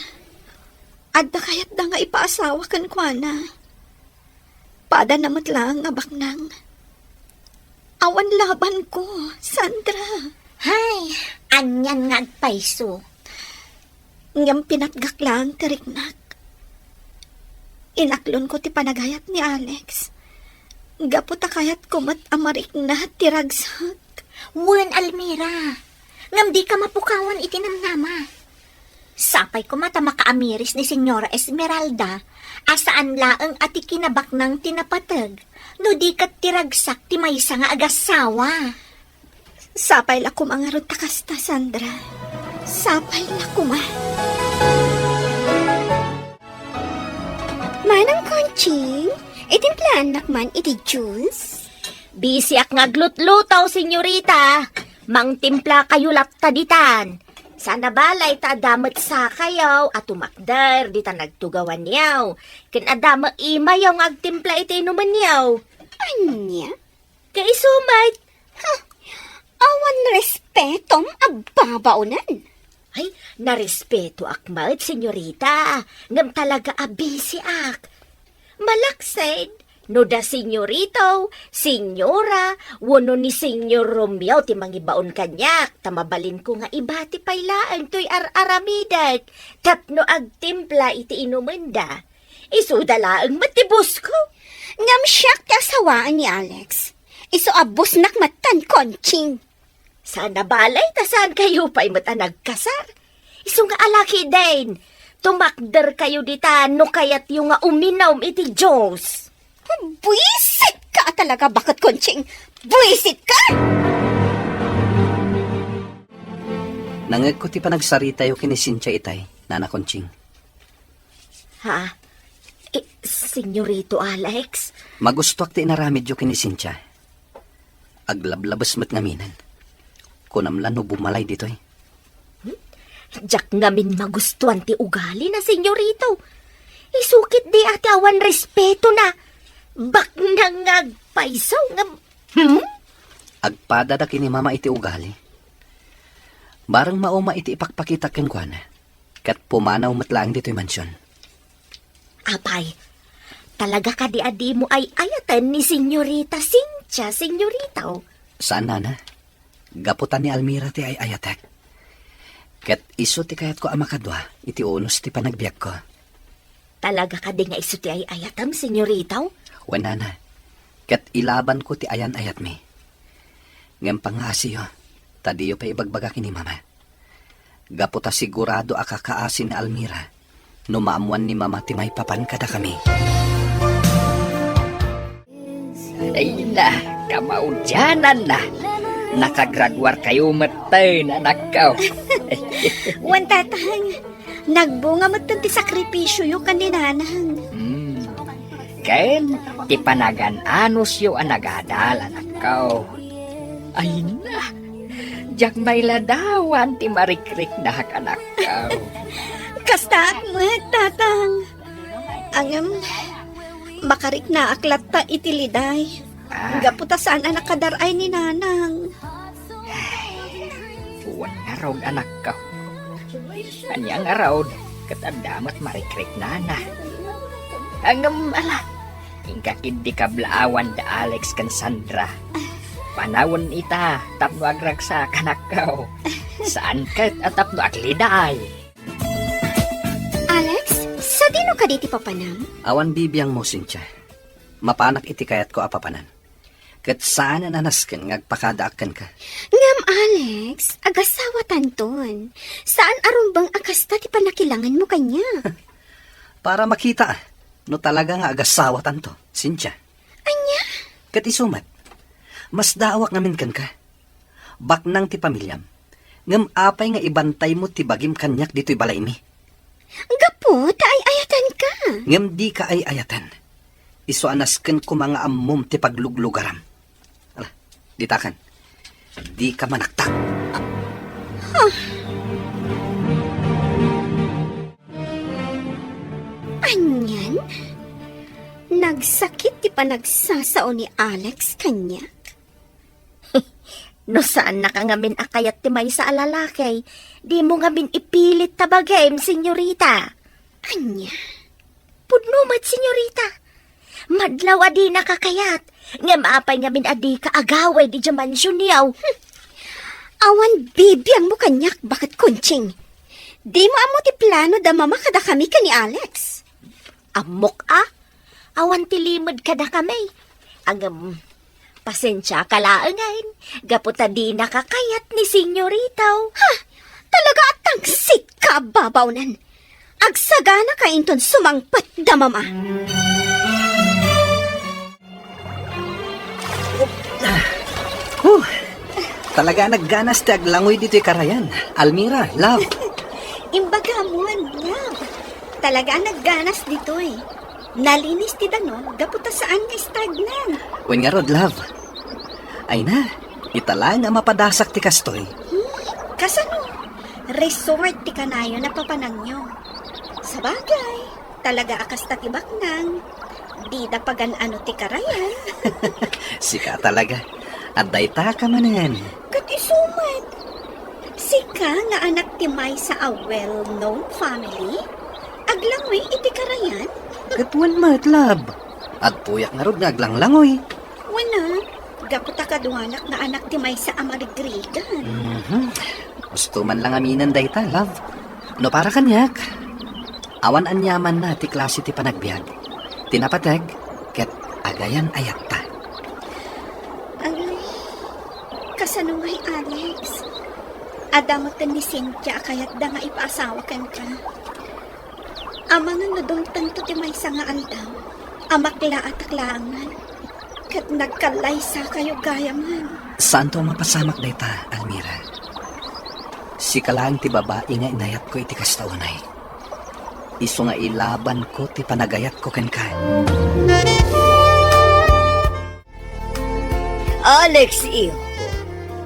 Adda kayat da nga ipaasawa kan kuana. Pada namat lang nga baknang. Awan laban ko, Sandra. Hay, anyan nga agpaiso. Ngam pinatgak lang tiriknak. Inaklon ko ti panagayat ni Alex. Gaputa kayat kumat amarik na tiragsat. Wen Almira, ngam di ka mapukawan itinamnama. Sapay ko mata makaamiris ni Senyora Esmeralda, asaan laeng ati kinabak ng tinapatag, no di kat tiragsak ti maysa nga agasawa. Sapay la kumangarot takasta, Sandra. Sapay la kuma. Manang Conching, itimplahan nakman iti juice? Busy ak ngaglutlutaw, senyorita. Mang timpla kayo laptaditan. Sana balay ta adamat sa kayaw at umakdar di ta nagtugawan yaw. Ken adama ima yaw ngagtimpla iti inuman yaw. Anya? Kaisumay. Awan respetong abbabaunan. Ay, narespeto akmat, senyorita. Ngam talaga abisi ak. Malaksaid, no da senyorito, senyora, wano ni senyor Romeo ti mangibaon kanyak, tamabalin ko nga iba ti paylaan to'y aramidag, tapno agtimpla iti inumenda. Isudalaang matibos ko. Ngam siyak ti asawaan ni Alex. Iso abos nakmatan, Conching. Sana balay, tasan kayo pa'y mata nagkasar. Iso nga alaki din. Tumakder kayo dita, no kayat yung nga uminaw iti Diyos. Buisit ka talaga, bakit, Conching? Buisit ka! Nangag ko ti panagsarita yung kinisintya itay, Nana Conching. Ha? Senyorito Alex? Magustuak ti inaramid yung kinisintya. Aglablabas mat ngaminan. Kunamlan no bumalay dito'y. Jak ngamin magustuhan ti ugali na senyorito. Isukit di ati awan respeto na. Bak nangagpaisaw nga. Agpada da kini mama iti ugali. Barang mauma iti ipakpakita ken kuana. Kat pumanaw matlaang dito'y mansyon. Apay, talaga ka di adi mo ay ayatan ni senyorita Cynthia, senyorita. Saan, Nana? Gaputan ni Almira ti ay ayatek. Ket iso ti kayat ko amakadwa, iti unos ti panagbiyak ko. Talaga ka di nga iso ti ay ayatam, senyorita? Wen, Nana. Ket ilaban ko ti ayan ayat mi. Ngem pangasiyo, tadiyo pa ibagbaga kini mama. Gaputa sigurado akakaasin ni Almira. Numaamuan ni mama ti may papan kada kami. Ay na, kamaudyanan na. Nakagraduar kayo matay na nakaw. Wan tatang, nagbunga mo ti sakripisyo yung kaninanang. Ken, ti panagan anos yung anagadal nakaw. Ay na, jak may ladawan ti marikrik na kanakaw. Kasta mo, tatang. Angam, makarik na aklat ta itiliday. Gaputa saan anak kadaray ni nanang. Uwan nga raw anak ka. Anyang araw, katadamat marikrik nana. Hanggang ala, ingkakid di kablaawan da Alex kan Sandra. Panawon ita, tapno agragsa kanak kao. Saan kat at tapno agliday. Alex, sa dino ka diti papanam? Awan bibiyang mo, Cynthia. Mapanak iti kayat ko apapanan. Kat saan nanasken ngagpakadaakan ka. Ngam, Alex, agasawa tanton. Saan arumbang akasta ti panakilangan mo kanya? Para makita, no talaga nga agasawa tanto, Cynthia. Anya? Kat isumat, mas daawak ngamin kan ka. Baknang ti pamilyam, ngam apay nga ibantay mo ti bagim kanyak dito'y balay mi. Gapo, taay ayatan ka. Ngam di ka ay ayatan. Iso anasken ko mga ammom ti pagluglugaram. Ala, ditakan. Di ka manaktak. Anyan? Nagsakit ti panagsasao ni Alex kanya? No saan nakangamin akayat ti may sa alalakay, di mo ngamin ipilit tabagay, senyorita. Anya? Pudnumat, senyorita. Madlaw adi nakakayat, nga maapay ngamin adi ka agaway di jamansyon niyaw. Awan bibiyang mo kanyak, bakit kunching? Di mo amo ti plano da mamakada kami ka ni Alex. Amok awan tilimod ka na kami. Ang pasensya kalaangain, gaputa di nakakayat ni senyoritaw. Ha? Talaga atang sit ka babawnan. Agsagana ka inton sumangpat da mama. Talaga nagganas ti aglangoy dito'y karayan. Almira, love. Imbaga mon, love. Talaga nagganas dito eh. Nalinis ti dano, gaputa saan nga stagnan. Wen nga rod, love. Ay na, itala nga mapadasak ti kastoy. Kasano? Resort ti kanayo na papanangyo. Sa bagay, talaga akas tatibak nang. Di da pagan ano ti karayan. Sika talaga. At dayta ka manan. Katisuman. Sika nga anak ti may sa a well-known family. Aglangoy iti karayan. Katuan mat, love. At puyak nga rod nga aglanglangoy. Wana, gaputa kaduanak na anak ti may sa amarigrigan. Gusto man lang aminan dayta, love. No para kanyak. Awan anyaman na ti klase ti panagbiag. Tinapatag, ket agayan ayat ta. Ay, kasano ngay, Alex? Adamot ka ni Cynthia kayat da nga ipaasawa kan ka. Ama nga nadungtan to ti may nga aldaw. Amakla at aklangan. Kat nagkalaysa kayo gayaman. Saan to mapasamak dayta, Almira? Si kalang ti babae nga inayat ko iti kastaunay. Iso nga ilaban ko ti panagayat ko ken ka. Alex, iyo.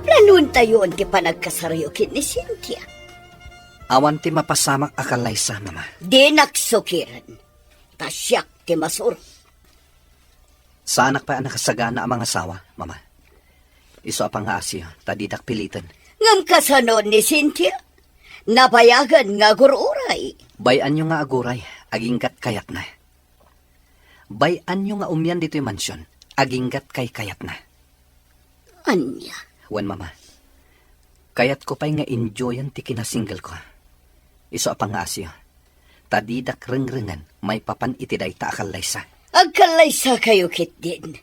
Planon tayo ti panagkasaryo kin ni Cynthia. Awan ti mapasamak akalay sa mama. Di naksukiran. Tasyak ti masur. Sa anak pa nakasagana ang mga asawa, mama. Iso apang asyo, tadidak pilitan. Ngam kasanon ni Cynthia. Napayagan nga gururay. Bayan nyo nga aguray, aginggat kayat na. Bayan nyo nga umyan dito'y mansyon, aginggat kay kayat na. Anya? Wan, mama. Kayat ko pa'y nga enjoyan ti kinasingle ko. Iso apang asyo. Tadidak rengrengan, may papan itiday ta akalaysa. Agkalaysa kayo kit din.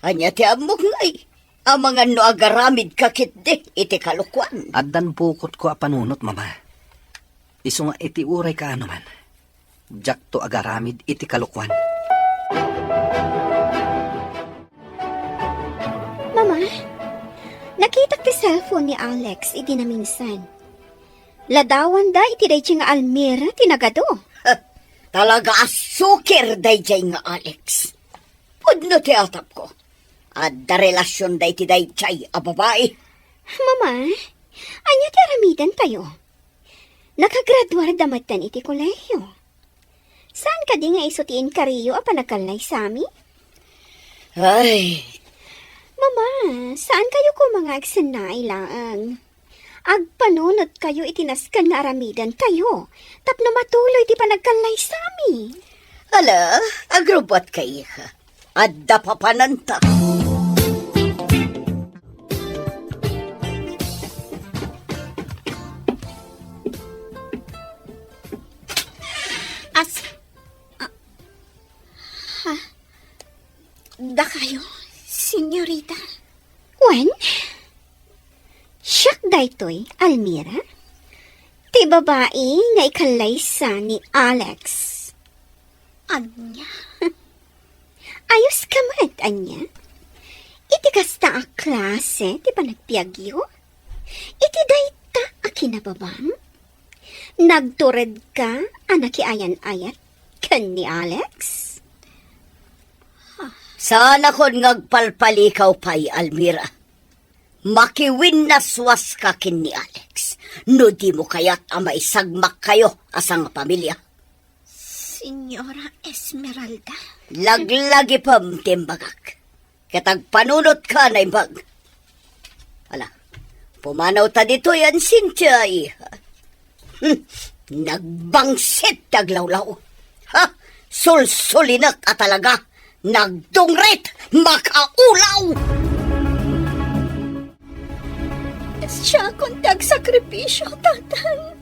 Anya ti amok ngay. Amangan no agaramid ka kit di, iti kalukwan. Addan bukot ko apanunot, mama. Iso nga iti uray ka ano man. Jak to agaramid iti kalukwan. Mama, nakita ti cellphone ni Alex iti na minsan. Ladawan da iti day nga Almira tinagado. Talaga asukir day jay nga Alex. Pudno ti atap ko. Adda relasyon day ti day jay a babae. Mama, anya ti aramidan tayo. Nakagraduar damatan iti kolehiyo. Saan ka di nga isutiin kariyo apa nagkalay sami? Ay, Mama, saan kayo ko mga agsanay lang? Agpanunot kayo itinaskan nga aramidan kayo. Tapno matuloy di pa nagkalay sami. ala, agrobot kay ka. Adda papananta. As... Da kayo, senyorita? Wen? Siyak daytoy, Almira? Ti babae nga ikalaysa ni Alex. Anya? Ayos ka man, Anya? Iti kasta a klase, ti pa nagpiagyo? Iti dayta a kinababam? Nagtured ka, anak ayan-ayat, kan ni Alex? Sana kon ngagpalpalikaw pa'y, Almira. Makiwin na swas ka kin ni Alex. No di mo kaya't maisagmak kayo asang pamilya. Senyora Esmeralda? Laglagi pam timbagak. Katag panunot ka na imbag. Ala, pumanaw ta dito yan, Cynthia, iha. Nagbangsit taglawlaw. Ha? Sulsulinak ka talaga. Nagdungret, makaulaw! Siya kung tagsakripisyo, tatang.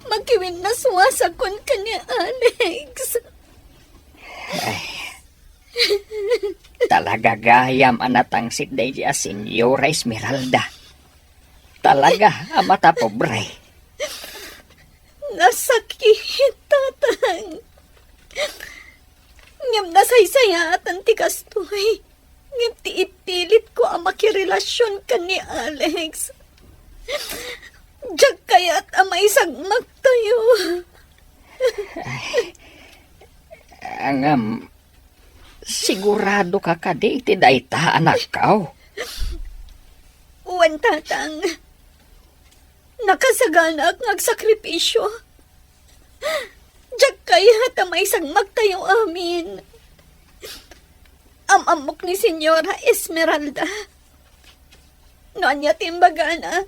Magkiwin na suwasa kon ka ni Alex. Talaga gayam anatang day di Senyora Esmeralda. Talaga amata pobre. Nasakit, tatang. Ngam nasaysaya at antikas to'y. Ngam ti ipilit ko ang makirelasyon ka ni Alex. Diyak kaya't amay sagmak tayo. Angam, sigurado ka iti dayta anak kaw. Uwan, tatang. Nakasagana ang nagsakripisyo. Diyak kaya't amay sagmak tayo amin. Amamok ni Senyora Esmeralda. Noon niya timbagana.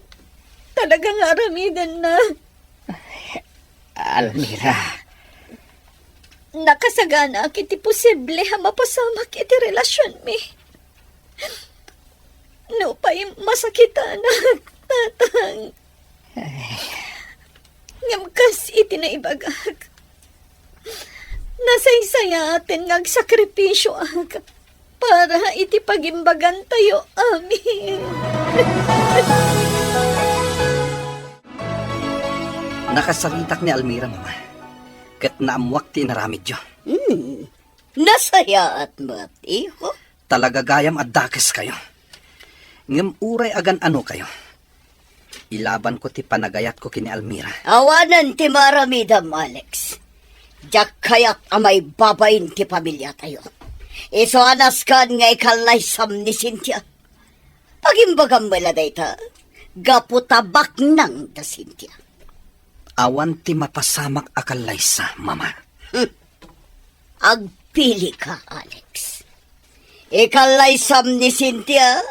Talagang aramidan na. Almira, Nakasagana kiti posible ha mapasamak iti relasyon mi. No pa'y masakitan na tatang. Ngamkas iti na ibagag. Nasaysaya atin ngagsakripisyo ag para iti pagimbagan tayo amin. Nakasaritak ni Almira, mama. Kat naamwak ti naramid yo. Nasaya at mat, iho. Talaga gayam at dakes kayo. Ngam uray agan ano kayo. Ilaban ko ti panagayat ko kini Almira. Awanan ti maramidam, Alex. Diyak kaya't amay babayin ti pamilya tayo. Iso anas kan nga ikalaysam ni Cynthia. Pagimbagam wala dayta, gaputabak nang ta Cynthia. Awan ti mapasamak akalaysa, mama. Agpili ka, Alex. Ikalaysam ni Cynthia,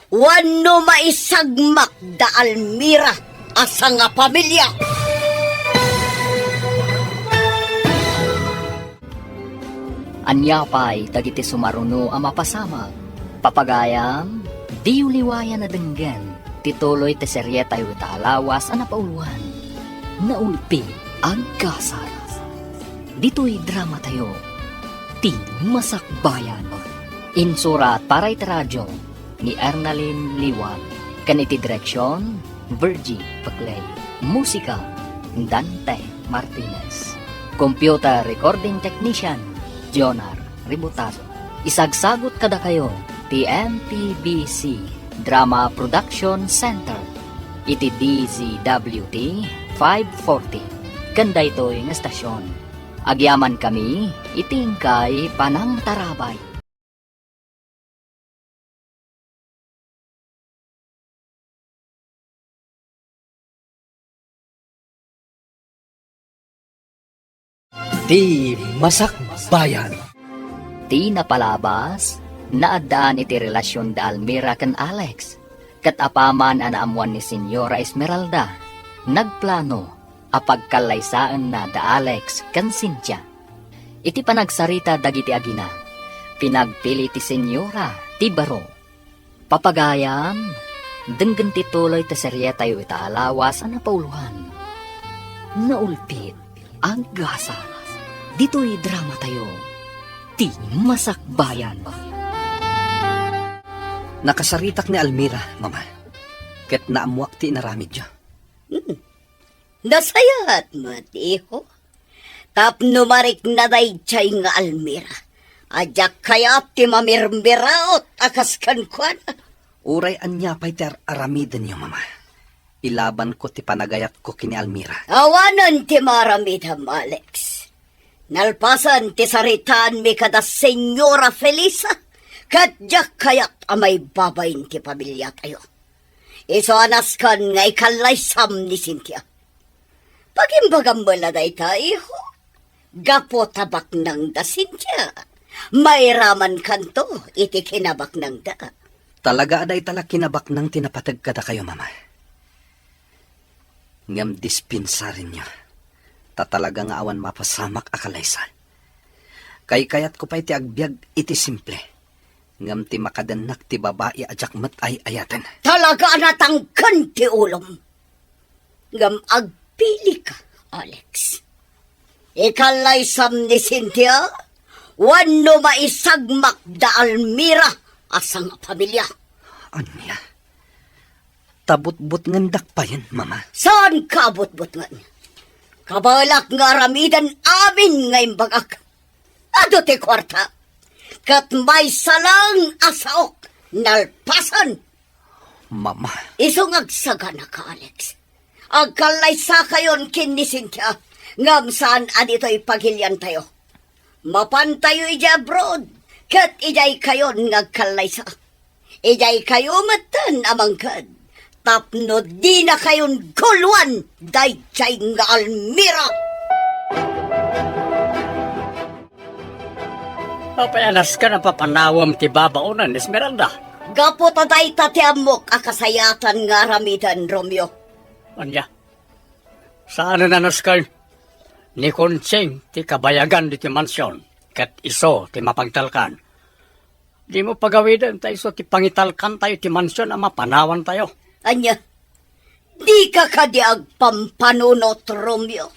wano maisagmak da Almira asa nga pamilya. Anyapay dagiti sumaruno ang mapasama. Papagayam, di uliwayan na denggan. Tituloy te seryeta yu talawas ang napauluan. Naulpi ang kasal. Dito'y drama tayo. Ti Masakbayan. Insurat para iti radyo ni Ernalyn Liwan. Kaniti direksyon, Virgie Paclay. Musika, Dante Martinez. Computer recording technician, Jonar Ributazo. Isagsagot kada kayo, TMPBC Drama Production Center. Iti DZWT 540. Kanda ito'y nga stasyon. Agyaman kami, itingkay Panang Tarabay. Ti Masakbayan. Ti napalabas, naadaan iti relasyon da Almira kan Alex. Kat apaman anaamuan ni Senyora Esmeralda, nagplano apagkalaysaan na da Alex kan Cynthia. Iti panagsarita dagiti agina, pinagpili ti Senyora ti baro. Papagayam, denggen ti tuloy ti serye tayo itaalawas ang napauluhan. Naulpit, ang gasa, dito'y drama tayo, ti Masakbayan. Nakasaritak ni Almira, mama. Ket naamuak ti naramid yo. Nasayat mo, tiho. Tapno marik na dayjay nga Almira. Ajak kaya ti mamirmiraot akas kankwan. Uray anya pa'y ti aramiden yo, mama. Ilaban ko ti panagayat ko kini Almira. Awanan ti maramidam, Alex. Nalpasan ti saritaan mi kada Senyora Felisa. Kadyak kayat amay babayin ti pamilya tayo. Iso anas kan nga ikalaysam ni Cynthia. Pagimbagam mo na day tayo. Gapo tabak ng da Cynthia. May raman kanto iti kinabak ng da. Talaga aday tala kinabak ng tinapatag kada kayo, mama. Ngam dispinsarin niyo. Tatalaga nga awan mapasamak akalaysa. Kayat ko pa'y ti agbyag iti simple. Ngam ti makadanak ti babae ajak mat ay ayatan. Talaga natangkan ti ulom. Ngam agpili ka, Alex. Ikalaysam ni Cynthia, wano maisagmak da Almira asang pamilya. Anya? Tabot-bot ngandak pa yan, mama. Saan kabot-bot nga? Kabalak nga ramidan amin ngayong bagak. Ado ti kwarta. Kat may salang asaok nalpasan. Mama. Isong agsagana ka, Alex. Agkalaysa kayon kin ni Cynthia. Ngam saan adito'y paghilyan tayo. Mapantayo ija abroad. Kat ijay kayon ngagkalaysa. Ijay kayo matan amangkad. Tapno di na kayon gulwan. Dayjay nga Almira. Papayanas ka na papanawam ti babaunan, Esmeralda. Gapo taday tatiamok akasayatan nga ramidan, Romeo. Anya, saan na naskay? Ni Konsing ti kabayagan di ti mansyon, kat iso ti mapagtalkan. Di mo pagawidan tayo iso ti pangitalkan tayo ti mansyon ang mapanawan tayo. Anya, di ka kadiag pampanunot, Romeo.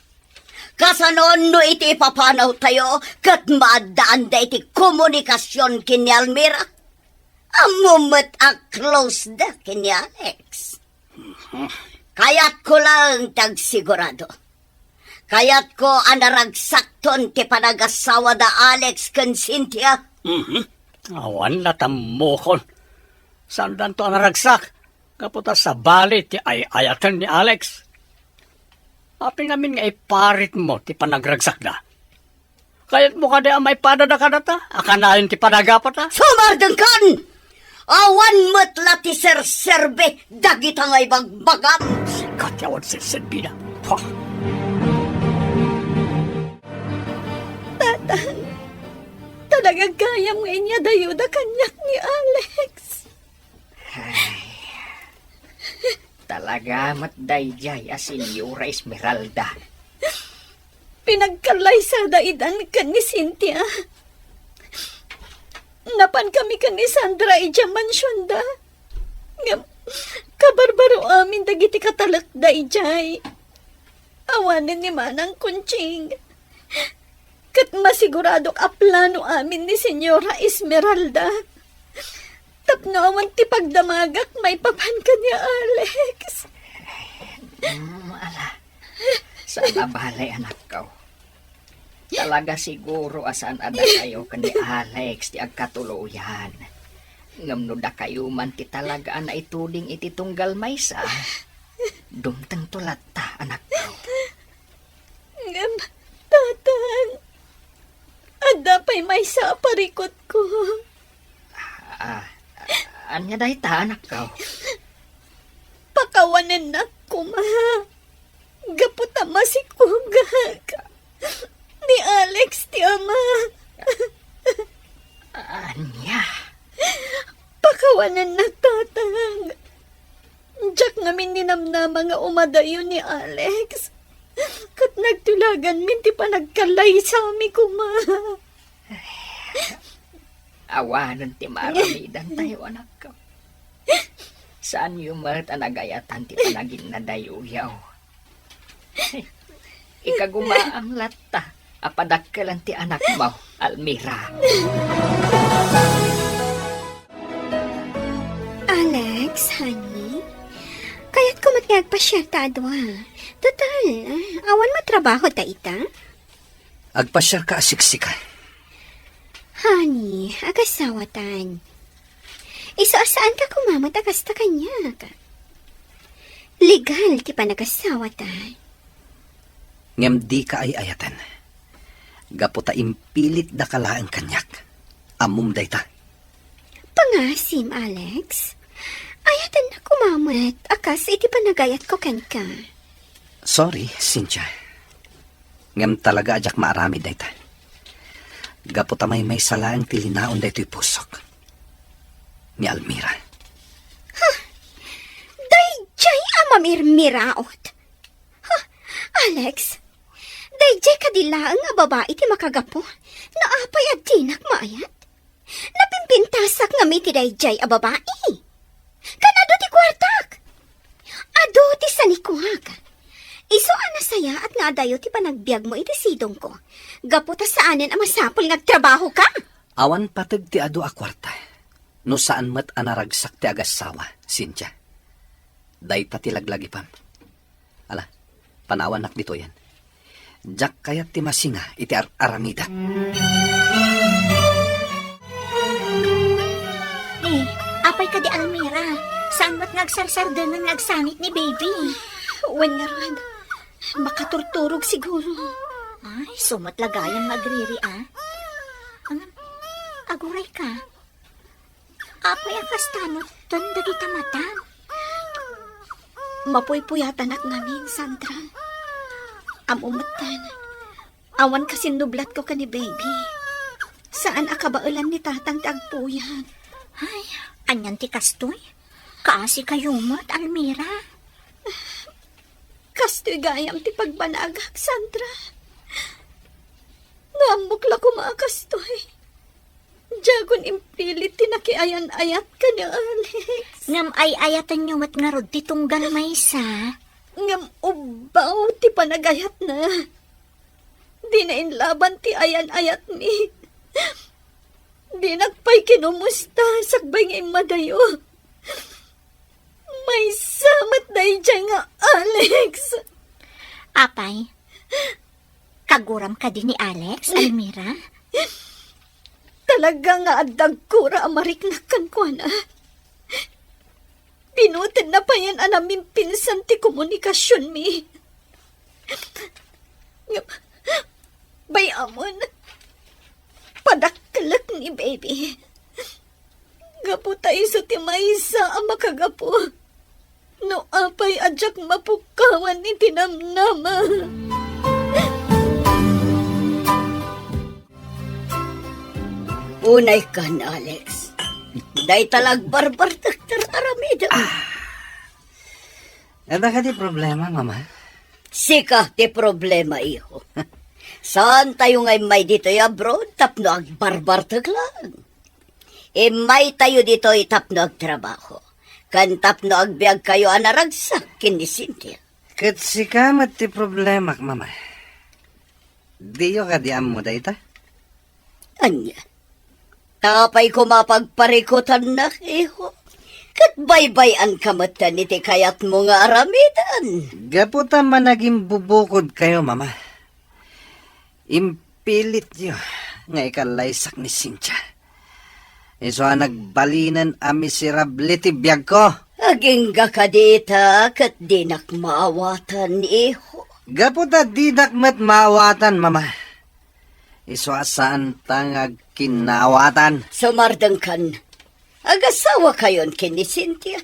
Kasanoon no iti papanaw tayo kat maadaan da iti komunikasyon kini Almira. Amumat a close da kini Alex. Kayat ko lang tagsigurado. Kayat ko anaragsakton ti panagasawa da Alex kan Cynthia. Awan latamukon. Saan dan to anaragsak? Kaputa sa bali ti ayatan ni Alex. Api namin nga iparit mo ti panagragsak na. Kaya't mo kada may padada ka data, akanayon ti panagapat ha? Sumardang kan! Awan matla ti serserbe, dagita nga ibagbagam. Sikat yawan serserbe na. Ha? Tatang, talaga kaya mo inya dayuda kanyak ni Alex. Talaga matdayjay a Senyora Esmeralda. Pinagkalaysada idan ka ni Cynthia. Napan kami ka ni Sandra ija mansyon da. Kabarbaro amin dagiti katalak da ijay. Awanin ni Manang Kunching. Kat masiguradok a plano amin ni Senyora Esmeralda. Tapno awan ti pagdamagak may papan ka niya, Alex. Ala, saan abalay anak ko? Talaga siguro asan ada kayo kani Alex ti agkatuluyan. Ngamno da kayo man ti talaga na ituding iti tunggal maysa. Dumtang tulata anak ko. Ngam, tatang. Ada pa'y maysa parikot ko. Anya dahi ta anak ko? Pakawanan na ko, ma. Gaputa masikugag. ni Alex ti ama. Anya, Pakawanan nagtatag. Diyak namin ninamnama nga umadayo ni Alex. Kat nagtulagan min ti pa nagkalay sa ami kuma. awanan ti maramidan tayo anak ko. Saan yung marat anagayatan ti panagin na dayuyaw? Ikagumaang lata, apadakkalan ti anak mo, Almira. Alex, honey, kaya't kumat nga agpasyar ta adwa. Total, awan matrabaho ta ita. Agpasyar ka asiksika. Honey, agasawatan. Isaasaan ka kumamat agas ta kanya ka. Legal ti pa nagasawatan. Ngem di ka ay ayatan. Gaputa impilit da kalaang kanyak. Amum day ta. Pangasim, Alex. Ayatan na kumamat akas iti panagayat ko ken ka. Sorry, Cynthia. Ngem talaga ajak maarami day ta. Gaputa may salaang tilinaon day to'y pusok. Ni Almira. Dayjay amamirmiraot. Alex, dayjay kadilaang nga babae ti makagapo na apay at tinak maayat. Napimpintasak nga may ti dayjay a babae. Kanado ti kwartak. Ado ti sanikuhag. Iso anasaya at nga dayo ti panagbiag mo iti sidong ko. Gaputa saanin ang masapol ngagtrabaho ka. Awan patag ti ado a kwarta. No saan mat anaragsak ti agasawa, Cynthia. Day ta ti laglagi pam. Ala, panawanak dito yan. Jak kayat ti masinga iti aramida. Apay ka di Almira. Saan ba't ngagsarsardan ng nagsanit ni baby? Wen nga ron. Makaturturog siguro. Ay, sumat lagayan magriri aguray ka. Apay akas tanot ton dagita mata. Mapuy-puyatan at ngamin, Sandra. Amumatan. Awan kasi nublat ko ka ni baby. Saan akabaulan ni tatang tagpuyan? Ay, anyan ti kastoy. Kaasi kayo mo't, Almira. Kastoy gayam ti pagbanagak, Sandra. Ngambukla ko mga kastoy. Jagon impilit tinakiayan-ayat ka ni Alex. Ngam ay ayatan nyo mat nga rod ti tunggal maysa. Ngam ubaw ti panagayat na. Di na inlaban ti ayan-ayat ni. Di nagpay kinumusta sakbay nga madayo. May samat na dyan nga Alex. Apay, kaguram ka din ni Alex, Almira? Talaga nga adag kura amariknakan ko na. Pinutin na pa yan anaming pinsan ti komunikasyon mi. Bayamon, padakkalak ni baby. Gaputa iso ti maysa ang makagapo. No apay adyak mapukawan ni tinamnama. Unay kan, Alex. Day talag barbar taktar aramida. Ada ka di problema, mama? Sika ti problema, iho. Saan tayo ngay may dito abroad tapno ag barbar taglang? May tayo dito tapno ag trabaho. Kan tapno ag biag kayo anaragsak kini Cynthia. Kat sikamat ti problema, mama. Diyo ka di amo da ita? Anya? Tapay ko mapagparikutan na, iho. Kat baybayan kamatan iti kayat mo nga aramidan. Gaputa man naging bubukod kayo, mama. Impilit nyo nga ikalaysak ni Cynthia. Iso nagbalinan a miserable ti biyag ko. Aging gakadita kat dinak maawatan, iho. Gaputa didak mat maawatan, mama. Iso saan tangag kinawatan. Sumardang kan. Agasawa kayon kini Cynthia.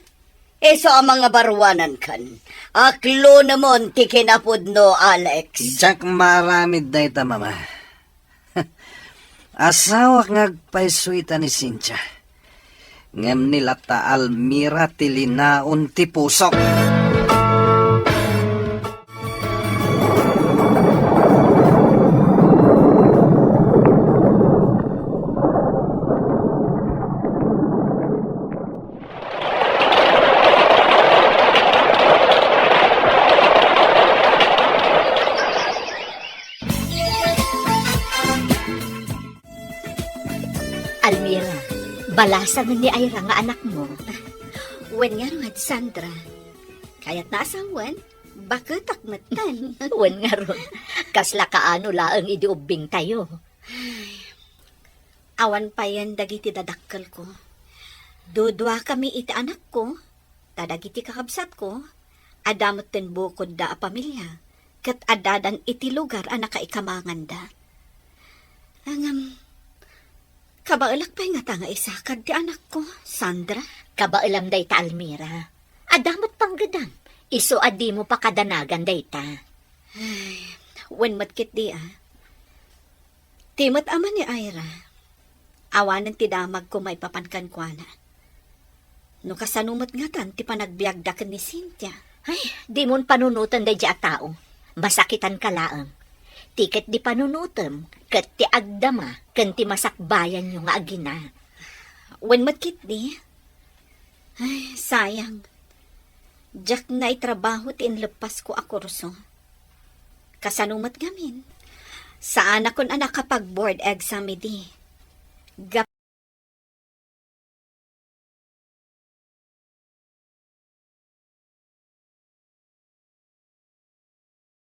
Eso ang mga barwanan kan. Aklo namon ti kinapod no, Alex. Jak maramid na ita, mama. Asawa ngagpaisuita ni Cynthia. Ngem nila ta Almira tilinaon ti pusok. Almira, balasan ni Ira nga anak mo. Wen nga ron, Sandra. Kaya't naasawan, bakit takmatan? Wen nga ron, kasla kaano laang idiubing tayo. Awan pa yan dagiti dadakkel ko. Dudwa kami iti anak ko, tadagiti kakabsat ko, adamot ten bukod da a pamilya, kat adadan iti lugar a nakaikamangan da. Kabaalak pa nga tanga isakad ti anak ko, Sandra. Kabailam day ta, Almira. Adamot pang gadam. Iso adi mo pa kadanagan day ta. Wen matkit di Timot ama ni Ira. Awanan ti damag ko may papankan kwa na. No kasanumot nga tan ti panagbiagdakan ni Cynthia. Ay, di mon panunutan day a tao. Masakitan ka laang. Tiket di panunutem, kat ti agdama, kan ti masakbayan yung nga agina. Wen matkit di. Ay, sayang. Jak na itrabaho ti inlepas ko a kurso. Kasanumat gamin. Saan akon anak kapag board exam di.